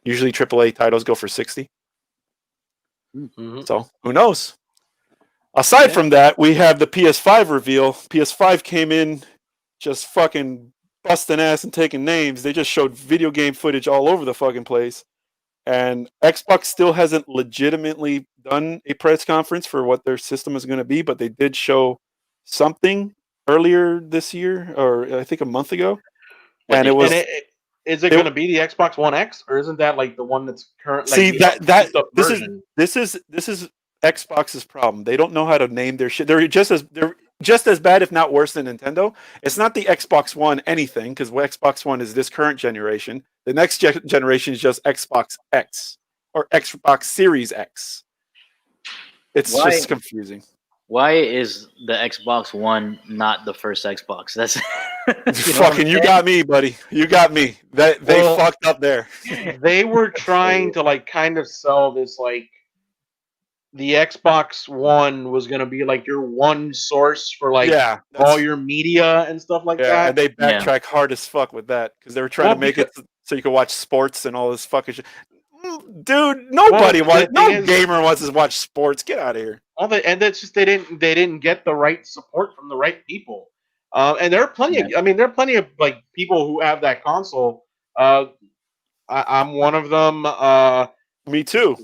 Usually AAA titles go for 60. Mm-hmm. So who knows? Aside from that, we have the PS5 reveal. PS5 came in just fucking busting ass and taking names. They just showed video game footage all over the fucking place. And Xbox still hasn't legitimately done a press conference for what their system is going to be, but they did show something earlier this year, or I think a month ago. And it was. Is it going to be the Xbox One X, or isn't that like the one that's currently? See this is Xbox's problem. They don't know how to name their shit. They're just as bad, if not worse, than Nintendo. It's not the Xbox One anything, because Xbox One is this current generation. The next generation is just Xbox X or Xbox Series X. It's just confusing. Why is the Xbox One not the first Xbox? That's you got me, buddy. You got me. They fucked up there. They were trying to like kind of sell this like the Xbox One was going to be like your one source for like all your media and stuff like that. And they backtrack hard as fuck with that because they were trying to make it so you could watch sports and all this fucking shit. Dude, nobody wants. No gamer wants to watch sports. Get out of here. And that's just they didn't get the right support from the right people. And there are plenty of. I mean, there are plenty of like people who have that console. I'm one of them. Me too.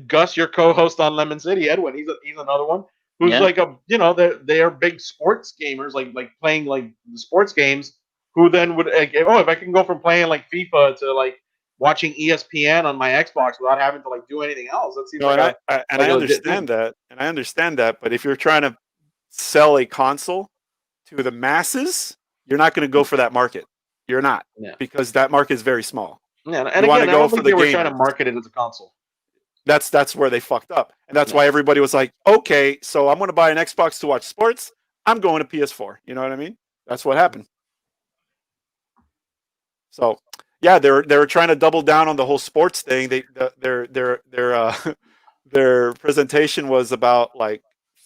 Gus, your co-host on Lemon City, Edwin, he's another one who's like they are big sports gamers, like playing like the sports games. Who then would if I can go from playing like FIFA to like watching ESPN on my Xbox without having to like do anything else. That seems I understand that. And I understand that. But if you're trying to sell a console to the masses, you're not going to go for that market. You're not, because that market is very small. Yeah, and again, I don't think they were trying to market it as a console. That's where they fucked up, and that's why everybody was like, okay, so I'm going to buy an Xbox to watch sports. I'm going to PS4. You know what I mean? That's what happened. So yeah, they were trying to double down on the whole sports thing. Their presentation was about like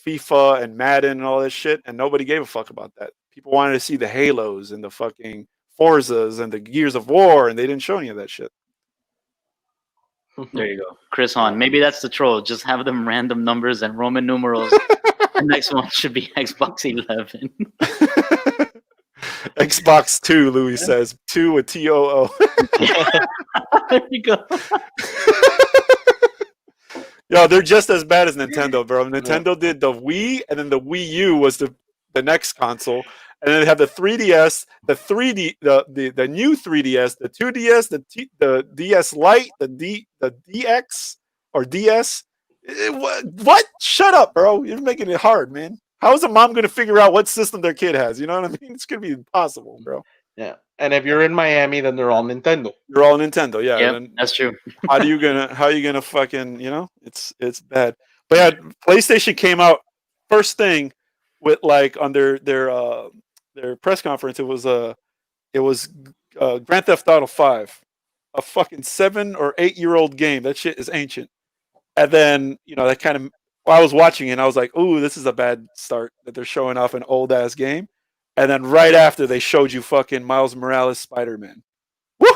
FIFA and Madden and all this shit, and nobody gave a fuck about that. People wanted to see the Halos and the fucking Forzas and the Gears of War, and they didn't show any of that shit. There you go, Chris Hahn. Maybe that's the troll. Just have them random numbers and Roman numerals. The next one should be Xbox 11. Xbox 2, Louis says. 2 with TOO. There you go. Yo, they're just as bad as Nintendo, bro. Nintendo did the Wii, and then the Wii U was the next console. And then they have the 3DS, the 3D, the new 3DS, the 2DS, the DS Lite, the DX or DS. What? Shut up, bro. You're making it hard, man. How is a mom going to figure out what system their kid has? You know what I mean? It's going to be impossible, bro. Yeah. And if you're in Miami, then they're all Nintendo. You're all Nintendo, yeah. Yep, that's true. How are you gonna fucking, you know? It's bad. But yeah, PlayStation came out first thing with like on their press conference. It was Grand Theft Auto 5, a fucking 7 or 8 year old game. That shit is ancient. And then that kind of, I was watching it and I was like, ooh, this is a bad start that they're showing off an old ass game. And then right after they showed you fucking Miles Morales Spider-Man. Woo!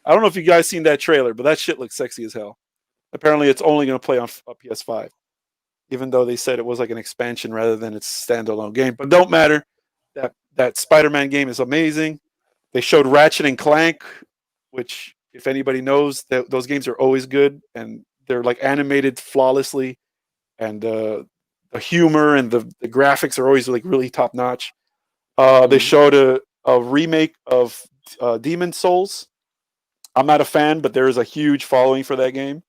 I don't know if you guys seen that trailer, but that shit looks sexy as hell. Apparently it's only going to play on PS5, even though they said it was like an expansion rather than its standalone game. But don't matter. That Spider-Man game is amazing. They showed Ratchet and Clank, which if anybody knows, those games are always good and they're like animated flawlessly, and the humor and the graphics are always like really top notch. They showed a remake of Demon Souls. I'm not a fan, but there is a huge following for that game.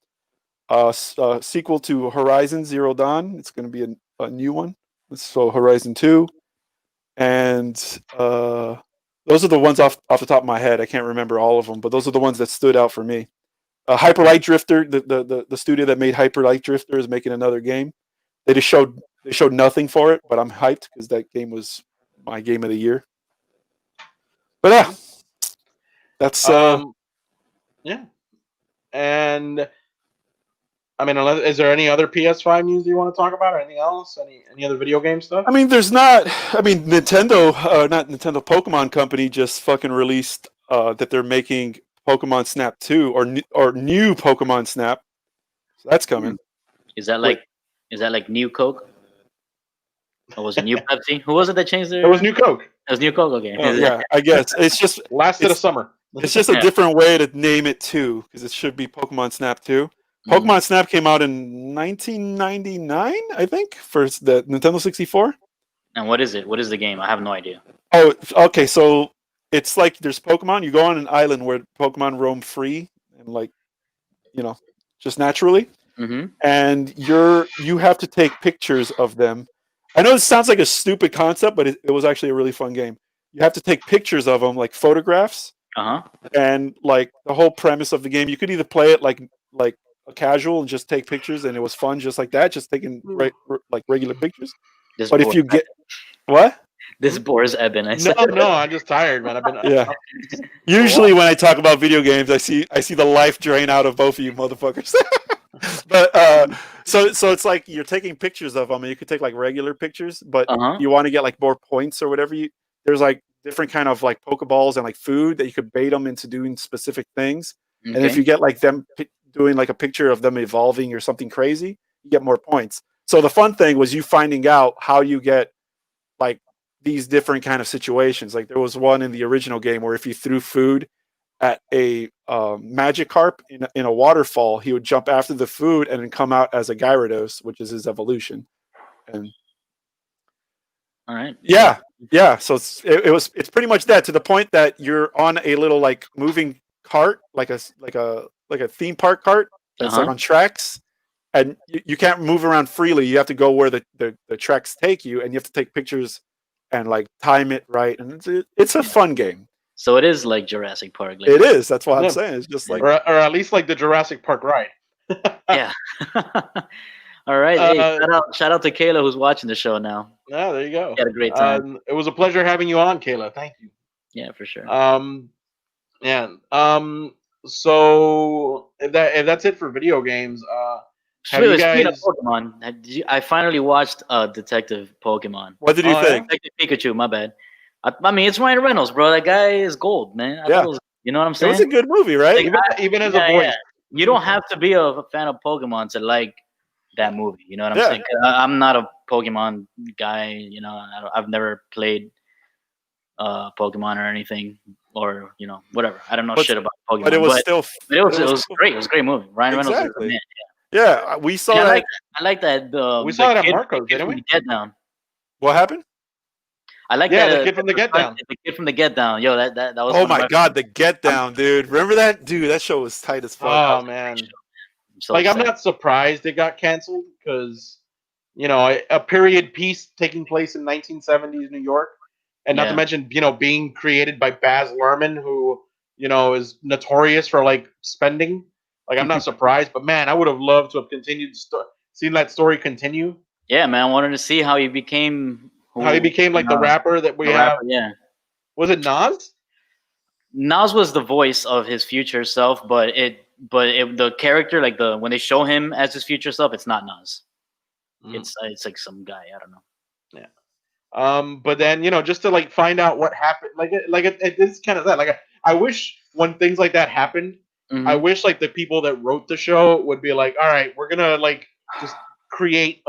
Sequel to Horizon Zero Dawn. It's going to be a new one. So Horizon 2. And those are the ones off the top of my head. I can't remember all of them, but those are the ones that stood out for me. Hyper Light Drifter, the studio that made Hyper Light Drifter, is making another game. They showed nothing for it, but I'm hyped because that game was my game of the year. But yeah, that's yeah. And I mean, is there any other PS5 news you want to talk about, or anything else? Any other video game stuff? I mean, there's not. I mean, Nintendo, not Nintendo, Pokemon Company just fucking released that they're making Pokemon Snap 2 or new Pokemon Snap. So that's coming. Is that like New Coke? Or was it New Pepsi? Who was it that changed their? It was New Coke. It was New Coke. Okay. Yeah, I guess it's just lasted a summer. It's just a different way to name it too, because it should be Pokemon Snap 2. Pokemon Snap came out in 1999, I think, for the Nintendo 64. And what is it? What is the game? I have no idea. Oh, okay. So it's like there's Pokemon. You go on an island where Pokemon roam free and just naturally. Mm-hmm. And you have to take pictures of them. I know it sounds like a stupid concept, but it was actually a really fun game. You have to take pictures of them, like photographs. And like the whole premise of the game, you could either play it like a casual and just take pictures, and it was fun just like that, just taking like regular pictures. But if you get what? This bores Eben. No, I'm just tired, man. Yeah. Usually when I talk about video games, I see the life drain out of both of you motherfuckers. But so it's like you're taking pictures of them, and you could take like regular pictures, but you want to get like more points or whatever. There's like different kind of like Pokeballs and like food that you could bait them into doing specific things. Okay. And if you get like them doing like a picture of them evolving or something crazy, you get more points. So the fun thing was you finding out how you get like these different kind of situations. Like there was one in the original game where if you threw food at a Magikarp in a waterfall, he would jump after the food and then come out as a Gyarados, which is his evolution. And all right. Yeah. So it's pretty much that, to the point that you're on a little like moving cart, like a theme park cart that's like on tracks, and you can't move around freely. You have to go where the tracks take you, and you have to take pictures and like time it right. And it's a fun game. So it is like Jurassic Park. Like it is. That's what I'm saying. It's just like, or at least like the Jurassic Park ride. Yeah. All right. Hey, Uh, shout out to Kayla who's watching the show now. Yeah, there you go. Had a great time. It was a pleasure having you on, Kayla. Thank you. Yeah, for sure. Yeah. So if that's it for video games, have you Speaking of guys? Pokemon, I finally watched Detective Pokemon. What did you Oh, think? Detective Pikachu, my bad. I mean, it's Ryan Reynolds, bro. That guy is gold, man. I Yeah. thought it was, you know what I'm It was saying? a good movie, right? Like, Even as a yeah, voice. yeah. You don't have to be a fan of Pokemon to like that movie. You know what I'm Yeah. saying? 'Cause I'm not a Pokemon guy. You know, I've never played Pokemon or anything, or whatever. I don't know But- shit about Pokemon. But it was still. it was still- great. It was a great movie. Ryan Reynolds is the Exactly. man. Yeah, we saw Yeah, that. I like that. We saw it at kid- Marco's, the kid didn't from we? the Get Down. What happened? I like Yeah, that. the kid from the Get Down. The kid from the Get Down. Yo, that was. Oh one of my god, the Get Down, dude! Remember that, dude? That show was tight as fuck. Oh man, I'm so like I'm excited. not surprised it got canceled because a period piece taking place in 1970s New York, and not to Yeah. mention being created by Baz Luhrmann, who is notorious for like spending. Like I'm not surprised, but man, I would have loved to have continued seen that story continue. Yeah, man. I wanted to see how he became. How he became like the rapper that we the have. rapper, yeah. Was it Nas? Nas was the voice of his future self, but the character, like when they show him as his future self, it's not Nas. Mm. It's like some guy. I don't know. But then just to like find out what happened, it's kind of that. Like I wish when things like that happened, Mhm. I wish like the people that wrote the show would be like, all right, we're gonna like just create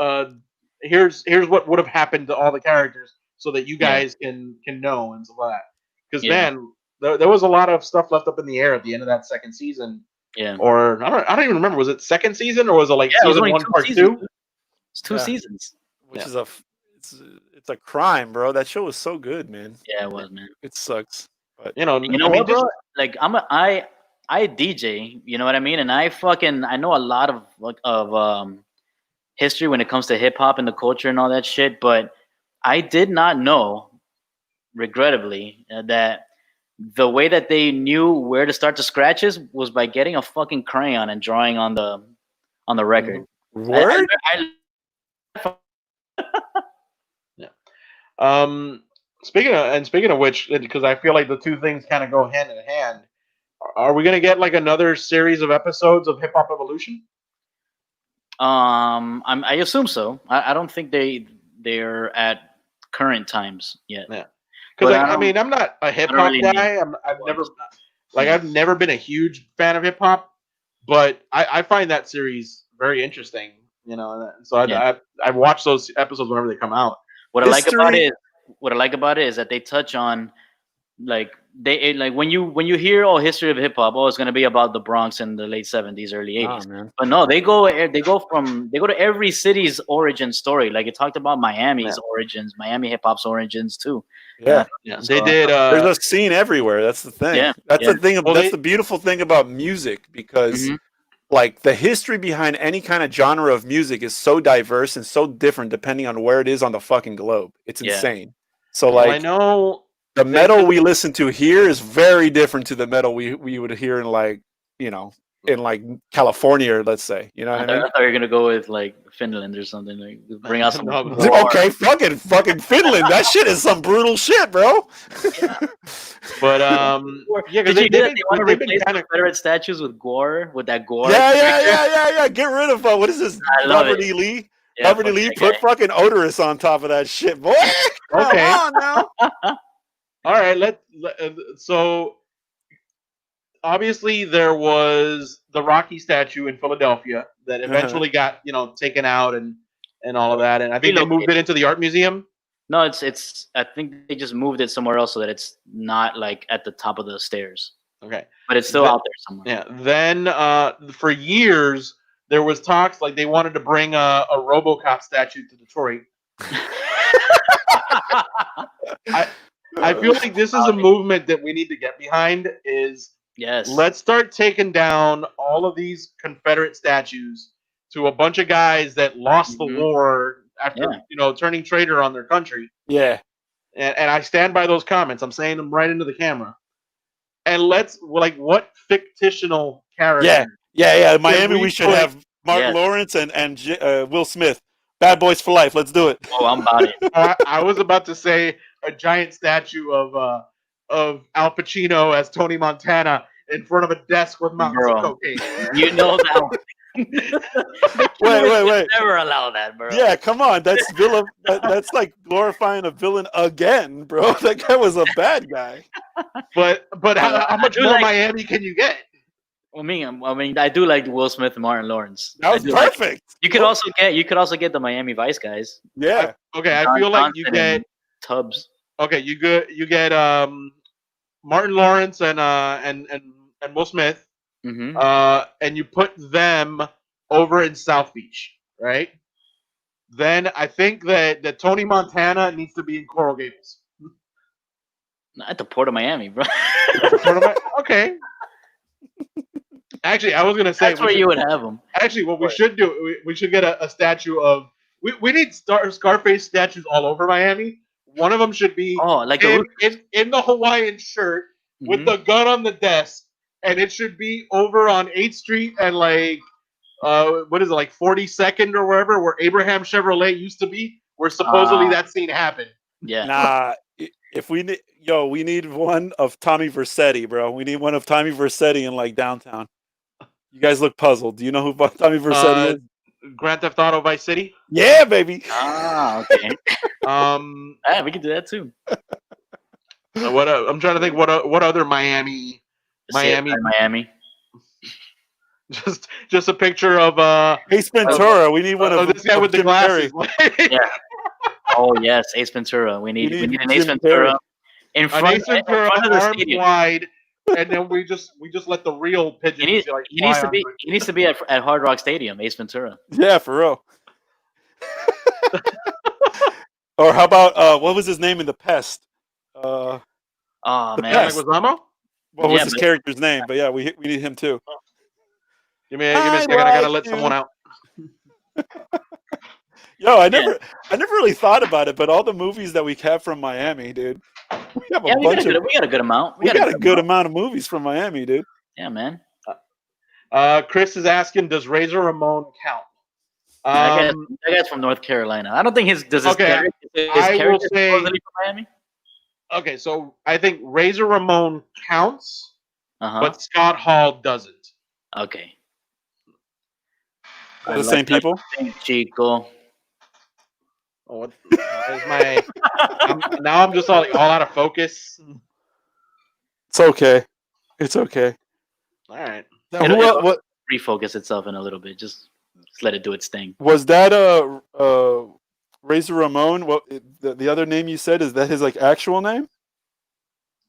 here's what would have happened to all the characters so that you guys can know and stuff like that. Because Yeah. man, there was a lot of stuff left up in the air at the end of that second season. Yeah. Or I don't even remember. Was it second season or was it like Yeah, it was season only 1 two part seasons, 2? dude. It's 2 Yeah. seasons. Which is it's a crime, bro. That show was so good, man. Yeah, it was, man. It sucks, but You know I mean, what, bro? just- Like I DJ, you know what I mean, and I know a lot of history when it comes to hip hop and the culture and all that shit, but I did not know, regrettably, that the way that they knew where to start the scratches was by getting a fucking crayon and drawing on the record. word. Speaking of which, because I feel like the two things kind of go hand in hand. Are we gonna get like another series of episodes of Hip Hop Evolution? I assume so. I don't think they're at current times yet. Yeah, because But I mean, I'm not a hip don't hop really guy. I've never been a huge fan of hip hop, but I find that series very interesting. So I watch those episodes whenever they come out. What I like about History- it, is that they touch on like when you hear history of hip hop, it's gonna be about the Bronx in the late 70s, early 80s. Oh, man. But no, they go to every city's origin story. Like it talked about Miami's origins, Miami hip hop's origins too. Yeah. Yeah, So, they did. There's a scene everywhere. That's the thing. Yeah, That's yeah. the thing. Well, That's they- the beautiful thing about music because, Mhm. like, the history behind any kind of genre of music is so diverse and so different depending on where it is on the fucking globe. It's Yeah. insane. So, well, I like, know the metal we listen to here is very different to the metal we would hear in in like California, let's say. You know what I mean? I thought you were gonna go with like Finland or something. Like bring out some. No, war. Okay, fucking Finland. That shit is some brutal shit, bro. but yeah, because Did you hear that they want to they've been replace kind of Confederate statues with that gore? Yeah. Get rid of what is this? I love Robert it. E. Lee. Yeah, Robert E. fuck Lee that put guy. fucking odorous on top of that shit, boy. Okay. Come on now. All right, so obviously there was the Rocky statue in Philadelphia that eventually got taken out and all of that, and I think they moved it into the art museum. No, it's. I think they just moved it somewhere else so that it's not like at the top of the stairs, Okay, but it's still out there somewhere. yeah. Then for years there was talks like they wanted to bring a RoboCop statue to Detroit. I feel like this is a movement that we need to get behind. Is Yes. let's start taking down all of these Confederate statues to a bunch of guys that lost the war after turning traitor on their country. Yeah. And I stand by those comments. I'm saying them right into the camera. And let's what fictional character Yeah. Miami, we we should put- have Martin Yes. Lawrence and Will Smith. Bad Boys for Life. Let's do it. Oh, I'm about it. I was about to say a giant statue of Al Pacino as Tony Montana in front of a desk with mountains Bro. of cocaine. You know that one. Wait. Never allow that, bro. Yeah, come on. That's villain. That's like glorifying a villain again, bro. That guy was a bad guy. But how much do more like- Miami can you get? I mean, I do like Will Smith and Martin Lawrence. That was I do like- perfect. you could also get the Miami Vice guys. Yeah. Okay, I John feel like you Johnson get and Tubbs. okay. You get Martin Lawrence and Will Smith, Mm-hmm. and you put them over in South Beach, right? Then I think that Tony Montana needs to be in Coral Gables. At the Port of Miami, bro. Okay. Actually, I was gonna say That's where you would have them. Actually, what we should do, we should get a statue of. We need Scarface statues all over Miami. One of them should be Oh, like the in the Hawaiian shirt with Mhm. the gun on the desk, and it should be over on 8th Street and like what is it, like 42nd or wherever, where Abraham Chevrolet used to be, where supposedly that scene happened. Yeah. Nah. If we need, we need one of Tommy Vercetti, bro. We need one of Tommy Vercetti in like downtown. You guys look puzzled. Do you know who Tommy Vercetti is? Grand Theft Auto Vice City. Yeah, baby. Ah, okay. Yeah, we can do that too. What I'm trying to think. What other Miami? Miami. Just a picture of Ace Ventura. We need one of this guy of with the Jim glasses. Carrey. Yeah. Oh yes, Ace Ventura. We need an Ace Jim Ventura An in front, Ace Ventura, in front of the arms stadium. wide, and then we just let the real pigeons. He needs to be at Hard Rock Stadium. Ace Ventura. Yeah, for real. Or how about what was his name in The Pest? Oh The man, Pest. Leguizamo? What was Yeah, his but- character's name? But yeah, we need him too. Give me a second. I gotta let someone out. Yo, I never really thought about it, but all the movies that we have from Miami, dude, we have yeah, a we bunch got of. a good amount. We got a good amount of movies from Miami, dude. Yeah, man. Chris is asking, does Razor Ramon count? That guy's from North Carolina. I don't think his Okay, character I will is say- supposedly from Miami. Okay, so I think Razor Ramon counts, Uh-huh. but Scott Hall doesn't. Okay. The same people. Chico. Oh, what is my? Now I'm just all out of focus. It's okay. It's okay. All right. Now, It'll- what Refocus itself in a little bit. Just let it do its thing. was that? Razor Ramon. What the other name you said, is that his like actual name?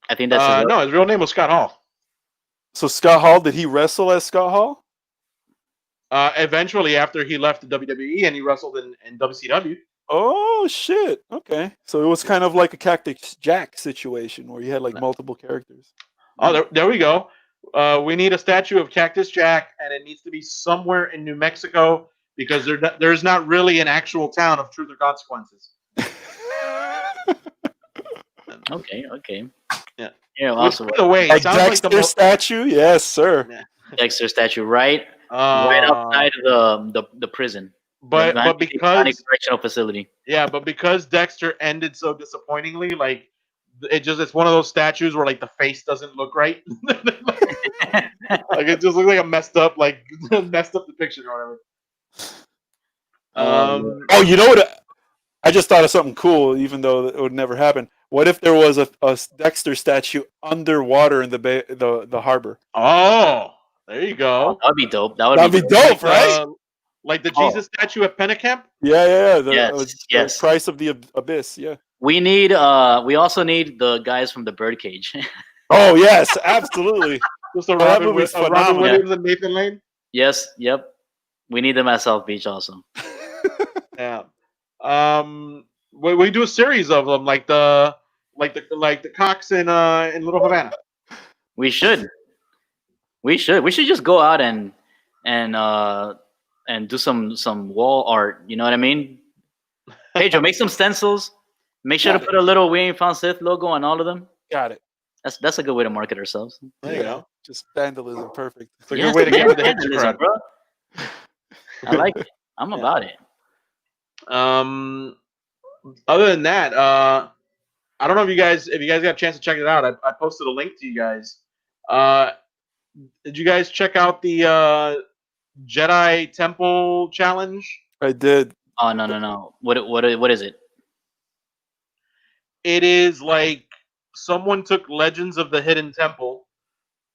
I think that's his No, his real name was Scott Hall. So Scott Hall, did he wrestle as Scott Hall? Eventually, after he left the WWE and he wrestled in WCW. Oh shit. Okay. So it was kind of like a Cactus Jack situation where you had like multiple characters. Oh, there we go. We need a statue of Cactus Jack, and it needs to be somewhere in New Mexico because there's not really an actual town of Truth or Consequences. Okay. Yeah. Yeah, Which, also by the way, A sounds like Dexter the most. statue? Yes, sir. Dexter statue right outside of the prison. But The because correctional facility. but because Dexter ended so disappointingly, like it's one of those statues where like the face doesn't look right. Like it just looks like a messed up depiction or whatever. Oh, you know what? I just thought of something cool, even though it would never happen. What if there was a Dexter statue underwater in the harbor? Oh, there you go. That'd be dope. That'd be dope, right? Like the Jesus statue at Pennicamp. Yeah. Yes. The price of the abyss. Yeah. We need. We also need the guys from the Birdcage. Oh yes, absolutely. Just a that Robin, movie's Robin phenomenal. Williams and Nathan Lane. Yes. Yep. We need them at South Beach also. Yeah. We do a series of them, like the Cox in Little Havana. We should just go out and do some wall art. You know what I mean? Pedro, make some stencils. Make sure to put a little We Ain't Found Sith logo on all of them. Got it. That's a good way to market ourselves. There you go. Just vandalism, perfect. It's a good way to get rid of the hit vandalism, spread. bro. I like it. I'm Yeah. about it. Other than that, I don't know if you guys got a chance to check it out. I posted a link to you guys. Did you guys check out the Jedi Temple challenge? I did. Oh no. What is it? It is like someone took Legends of the Hidden Temple,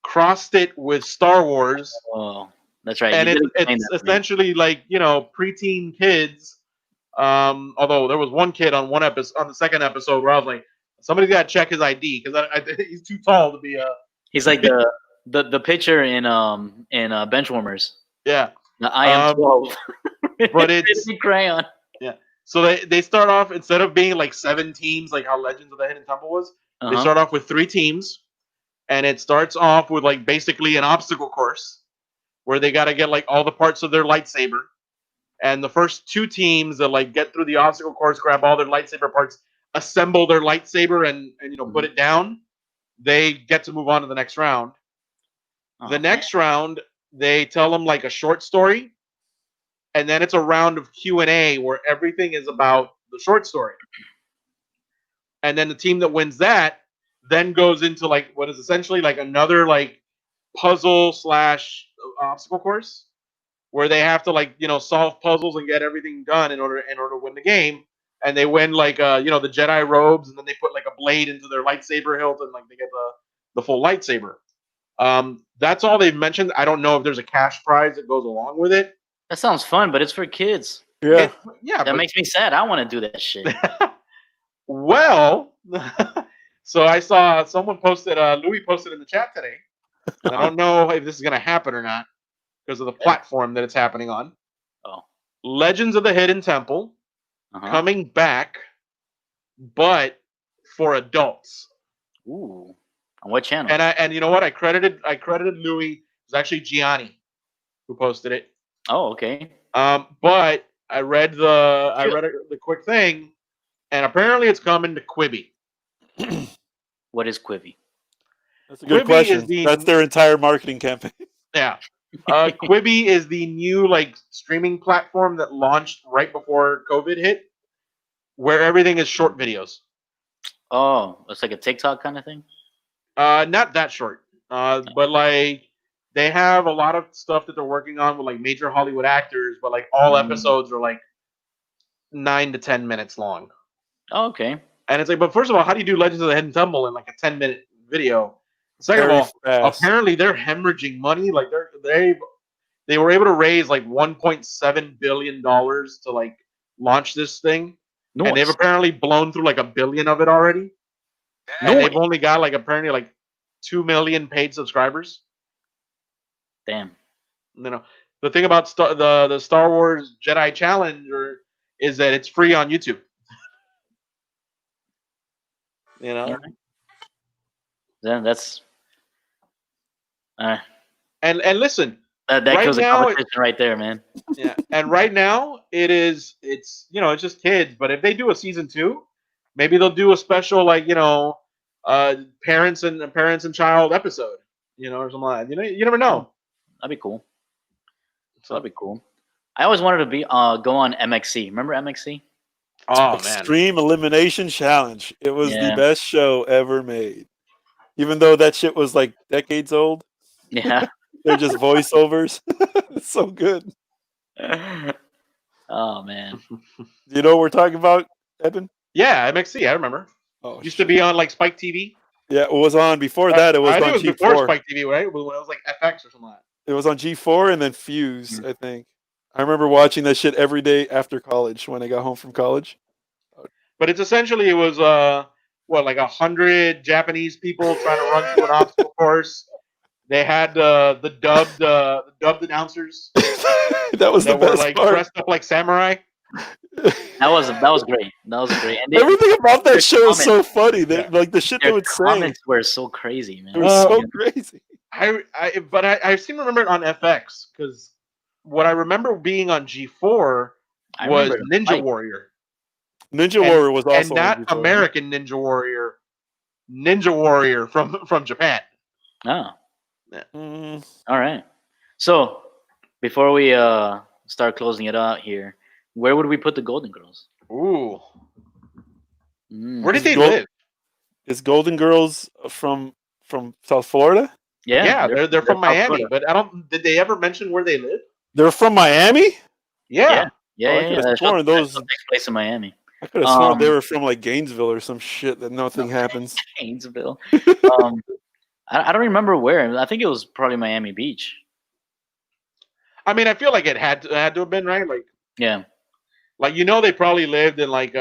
crossed it with Star Wars, Oh, that's right. and You did explain it's that to me. essentially like preteen kids. Although there was one kid on one episode, on the second episode, where I was like, somebody's got to check his ID because he's too tall to be a. He's like the pitcher in Benchwarmers. Yeah. I am 12. But it's Big crayon. yeah. So they start off, instead of being like 7 teams like how Legends of the Hidden Temple was, they Uh-huh. start off with 3 teams, and it starts off with like basically an obstacle course where they got to get like all the parts of their lightsaber. And the first 2 teams that like get through the obstacle course, grab all their lightsaber parts, assemble their lightsaber, and put it down, they get to move on to the next round. Oh, The next round, they tell them like a short story, and then it's a round of Q&A where everything is about the short story. And then the team that wins that then goes into like what is essentially like another like puzzle / obstacle course where they have to like solve puzzles and get everything done in order to win the game. And they win like the Jedi robes, and then they put like a blade into their lightsaber hilt, and like they get the full lightsaber. That's all they've mentioned. I don't know if there's a cash prize that goes along with it. that sounds fun, but it's for kids. Yeah. That makes me sad. I want to do that shit. Well, so I saw someone posted, Louis posted in the chat today. I don't know if this is going to happen or not because of the platform that it's happening on. Oh. Legends of the Hidden Temple coming back, but for adults. Ooh. On what channel? And you know what? I credited Louis. It was actually Gianni who posted it. Oh, okay. But I read the quick thing, and apparently it's coming to Quibi. What is Quibi? That's a good Quibi question. is the- That's their entire marketing campaign. Yeah. Quibi is the new like streaming platform that launched right before COVID hit, where everything is short videos. Oh, it's like a TikTok kind of thing? Not that short. But like they have a lot of stuff that they're working on with like major Hollywood actors, but like all episodes are like 9 to 10 minutes long. Oh, okay. And it's like, but first of all, how do you do Legends of the Hidden Temple in like a 10-minute video? Second Very of all, fast. apparently they're hemorrhaging money. Like they were able to raise like $1.7 billion to like launch this thing, and they've apparently blown through like $1 billion of it already. And they've only got like apparently like 2 million paid subscribers. Damn. The thing about the Star Wars Jedi Challenge is that it's free on YouTube. Then that's and listen, that right kills the now competition right there, man. yeah, and right now it's just kids. But if they do a season 2, maybe they'll do a special like parents and child episode, or something like that. You never know. That'd be cool. That'd be cool. I always wanted to be go on MXC. Remember MXC? Oh man, Extreme Elimination Challenge. It was Yeah. the best show ever made. Even though that shit was like decades old. Yeah. They're just voiceovers. It's so good. Oh man. You know what we're talking about, Eben? Yeah, MXC. I remember. Oh, Used to be on like Spike TV. Yeah, it was on before that. It was I think on it was G4. before Spike TV, right? It was like FX or something like that. It was on G4 and then Fuse, I think. I remember watching that shit every day after college when I got home from college. But it's essentially, it was like 100 Japanese people trying to run through an obstacle course. They had the dubbed announcers That was the that were best like part. dressed up like samurai. That was great. That was great. And Everything about that their show is so comments- funny. Like the shit they their would say. comments were so crazy, man. It was so crazy. I seem to remember it on FX because what I remember being on G4 I was remember Ninja Mike. Warrior. Ninja Warrior was also And not on G4. American Ninja Warrior. Ninja Warrior from Japan. Oh. Mm, All right. So before we start closing it out here, where would we put the Golden Girls? Ooh, Mm. where did Is they Gold- live? is Golden Girls from South Florida? Yeah, Yeah, they're from South Miami, Florida. but I don't. Did they ever mention where they live? They're from Miami. Yeah, Yeah. yeah, Oh, I yeah. could yeah. have sworn That those. show takes place in Miami. I could have sworn they Um, were from like Gainesville or some shit that nothing happens. Gainesville. Um, I don't remember where. I think it was probably Miami Beach. I mean, I feel like it had to have been right. Yeah, Like they probably lived in like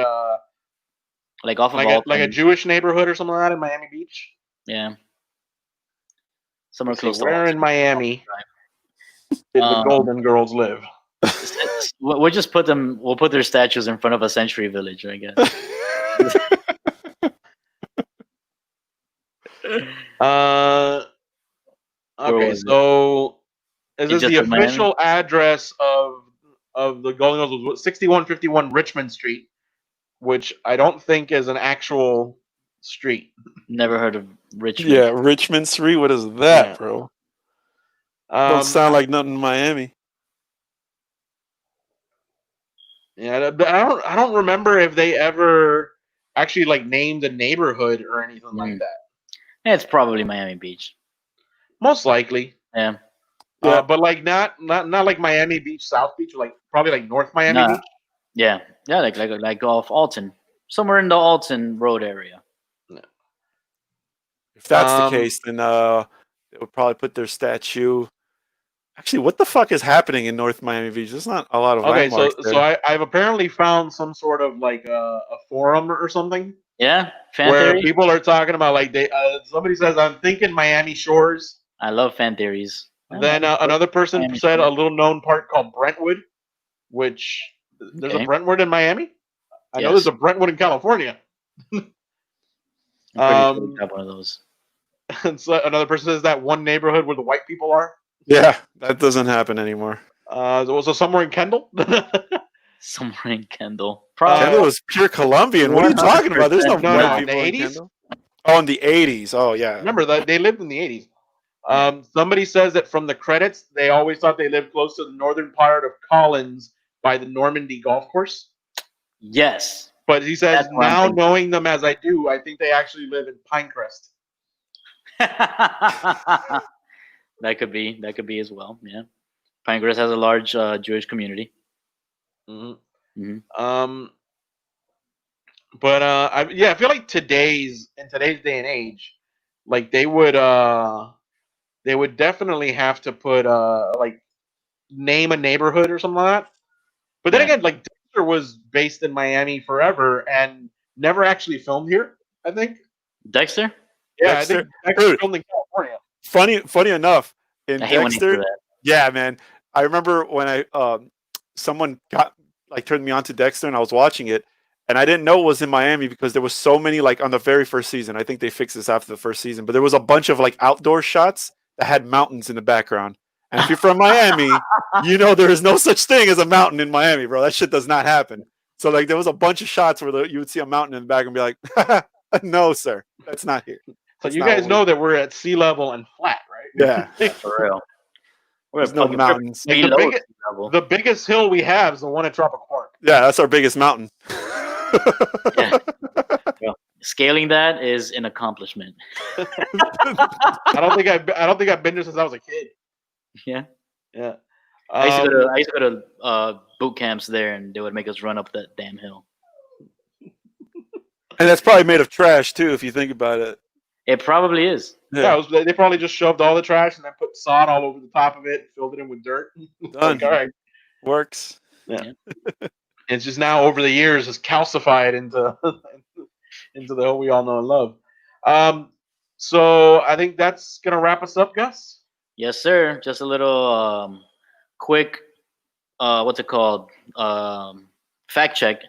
like off of like a Alton. Jewish neighborhood or something like that in Miami Beach. Yeah, somewhere Let's see, close to where Alton. in Miami did the Um, Golden Girls live? We'll just put them. We'll put their statues in front of a Century Village, I guess. Uh, Where okay, was it? so is It this just the said Miami? official address of the Golden Girls? Was 6151 Richmond Street, which I don't think is an actual street. Never heard of Richmond. Yeah, Richmond Street. What is that, Yeah. bro? Don't sound like nothing in Miami. Yeah, but I don't remember if they ever actually like named a neighborhood or anything like that. Yeah, it's probably Miami Beach. Most likely. Yeah. Yeah. But like not like Miami Beach, South Beach, like probably like North Miami Nah. Beach. Yeah. Yeah, like off Alton. Somewhere in the Alton Road area. If that's the case, then they would probably put their statue. Actually, what the fuck is happening in North Miami Beach? There's not a lot of Okay, landmarks so there. I've apparently found some sort of like a forum or something Yeah. Fan where theories. people are talking about like they somebody says I'm thinking Miami Shores. I love fan theories. Then another person Miami said a Shores. little known part called Brentwood, which there's a Okay. Brentwood in Miami. I know Yes. there's a Brentwood in California. I'm pretty sure we have one of those. And so another person says that one neighborhood where the white people are. Yeah, that doesn't happen anymore. So somewhere in Kendall. Somewhere in Kendall. Kendall is pure Colombian. What are you talking about? There's no 100%. No, white in the people in 80s? Kendall. Oh, in the 80s. Oh, yeah. Remember that they lived in the 80s. Somebody says that from the credits, they always thought they lived close to the northern part of Collins by the Normandy golf course. Yes. But he says, That's what I'm now thinking. knowing them as I do, I think they actually live in Pinecrest. That could be as well. Yeah. Pinecrest has a large Jewish community. Mm-hmm. Mm-hmm. But I feel like in today's day and age, like they would definitely have to put like name a neighborhood or something like that. But then Yeah. again, like Dexter was based in Miami forever and never actually filmed here, I think. Dexter? Yeah, Dexter? I think Dexter Dude. filmed in California. Funny enough, in I hate when they do Dexter, that. yeah, man. I remember when I someone turned me on to Dexter and I was watching it, and I didn't know it was in Miami because there was so many like on the very first season. I think they fixed this after the first season, but there was a bunch of like outdoor shots that had mountains in the background. And if you're from Miami, you know there is no such thing as a mountain in Miami, bro. That shit does not happen. So like there was a bunch of shots where you would see a mountain in the back and be like, "No, sir, that's not here." So That's you not guys what know that we're at sea level and flat, right? Yeah. For real. We're There's no fucking mountains. Like the, below biggest, sea level. the biggest hill we have is the one at Tropical Park. Yeah, that's our biggest mountain. Yeah. Bro, scaling that is an accomplishment. I don't think I've been there since I was a kid. Yeah. Yeah. I used to go to boot camps there, and they would make us run up that damn hill. And that's probably made of trash too, if you think about it. It probably is. They probably just shoved all the trash and then put sod all over the top of it, filled it in with dirt. Done. Like, all right. Works. Yeah. It's just now over the years has calcified into into the hill we all know and love. So I think that's gonna wrap us up, Gus. Yes, sir. Just a little quick, what's it called? Fact check.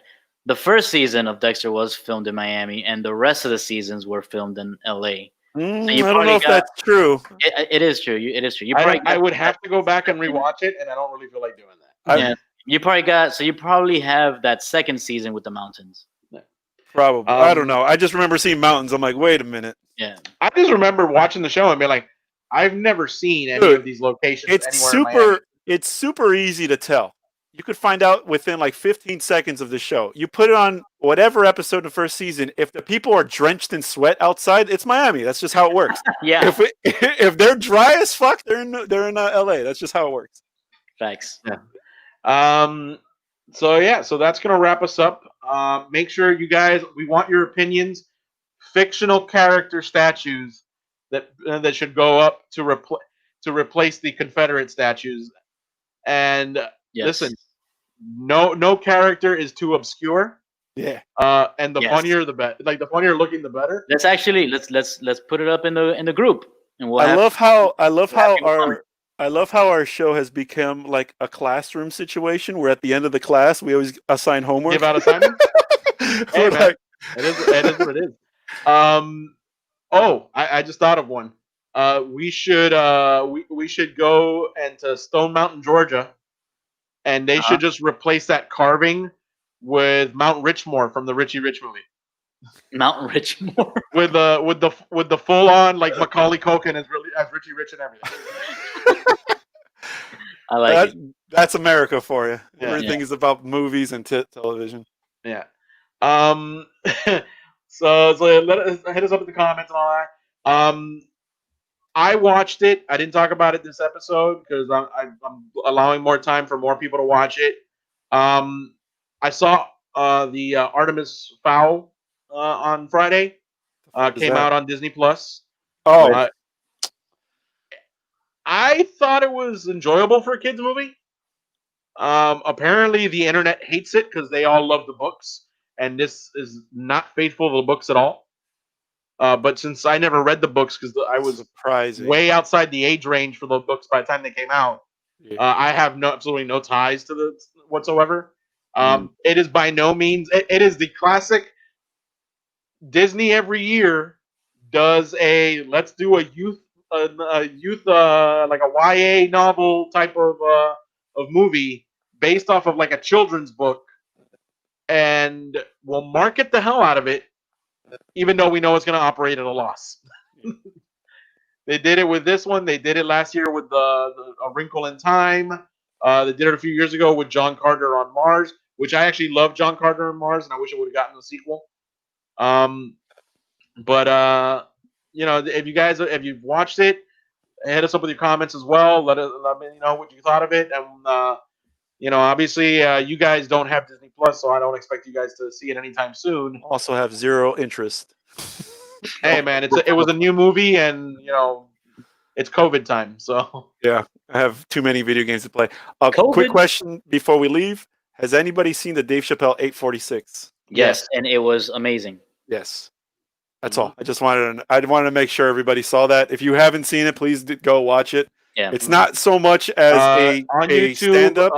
The first season of Dexter was filmed in Miami, and the rest of the seasons were filmed in LA. I don't probably know if got- that's true. It is true. It is true. You I probably would have to go back and rewatch it, and I don't really feel like doing that. Yeah. You probably have that second season with the mountains. Probably. I don't know. I just remember seeing mountains. I'm like, wait a minute. Yeah. I just remember watching the show and being like, I've never seen any Dude, of these locations It's anywhere in Miami. super easy to tell. You could find out within like 15 seconds of the show. You put it on whatever episode of the first season. If the people are drenched in sweat outside, it's Miami. That's just how it works. Yeah, If they're dry as fuck, they're in LA. That's just how it works. facts. So that's gonna wrap us up. Make sure you guys, we want your opinions. Fictional character statues that should go up to replace the Confederate statues. And Yes. listen, no character is too obscure. Yeah. And the Yes. funnier the better. Like the funnier looking, the better. Let's actually let's put it up in the group, and we'll I have love how people our show has become like a classroom situation where at the end of the class we always assign homework. Give out assignments. Hey, We're man. It is what it is. I just thought of one. We should go into Stone Mountain, Georgia, and they should just replace that carving with Mount Richmore from the Richie Rich movie. Mount Richmore. With the full on like Macaulay Culkin as Richie Rich and everything. I like it. That's America for you. Yeah. Everything is about movies and television. Yeah. So hit us up in the comments and all that. I watched it. I didn't talk about it this episode because I'm allowing more time for more people to watch it. I saw the Artemis Fowl on Friday. Came out on Disney Plus. Oh, I thought it was enjoyable for a kids movie. Apparently, the internet hates it because they all love the books, and this is not faithful to the books at all. But since I never read the books because I was surprising. way outside the age range for the books by the time they came out, I have absolutely no ties to the whatsoever. It is by no means. It is the classic. Disney every year does let's do a youth like a YA novel type of movie based off of like a children's book, and we'll market the hell out of it, even though we know it's going to operate at a loss. They did it with this one. They did it last year with A Wrinkle in Time. They did it a few years ago with John Carter on Mars, which I actually love John Carter on Mars, and I wish it would have gotten a sequel. But if you've watched it, hit us up with your comments as well. Let me know what you thought of it, and obviously you guys don't have Disney Plus, so I don't expect you guys to see it anytime soon. Also have zero interest. Hey man, it was a new movie, and it's COVID time, so yeah, I have too many video games to play. Quick question before we leave: has anybody seen the Dave Chappelle 846? Yes, and it was amazing. Yes. That's all. I wanted to make sure everybody saw that. If you haven't seen it, please go watch it. Yeah. It's not so much as on a YouTube. stand-up.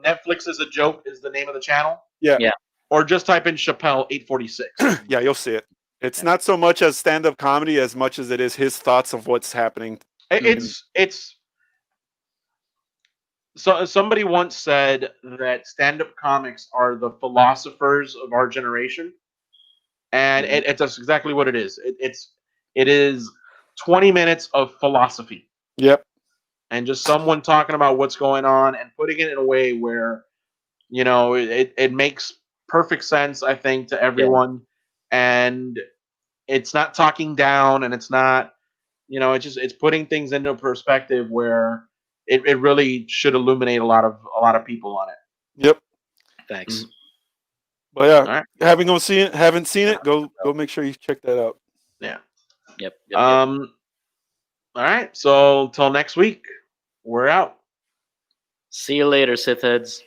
Netflix is a joke is the name of the channel. Yeah. Yeah. Or just type in Chappelle 846. Yeah, you'll see it. It's not so much as stand-up comedy as much as it is his thoughts of what's happening. It's so somebody once said that stand-up comics are the philosophers of our generation. And it's exactly what it is. It is 20 minutes of philosophy. Yep. And just someone talking about what's going on and putting it in a way where, it makes perfect sense, I think, to everyone. Yeah. And it's not talking down, and it's not, it's putting things into perspective where it really should illuminate a lot of people on it. Yep. Thanks. Mm-hmm. But yeah, right. haven't seen it, go make sure you check that out. Yeah. Yep. All right. So till next week, we're out. See you later, Sith heads.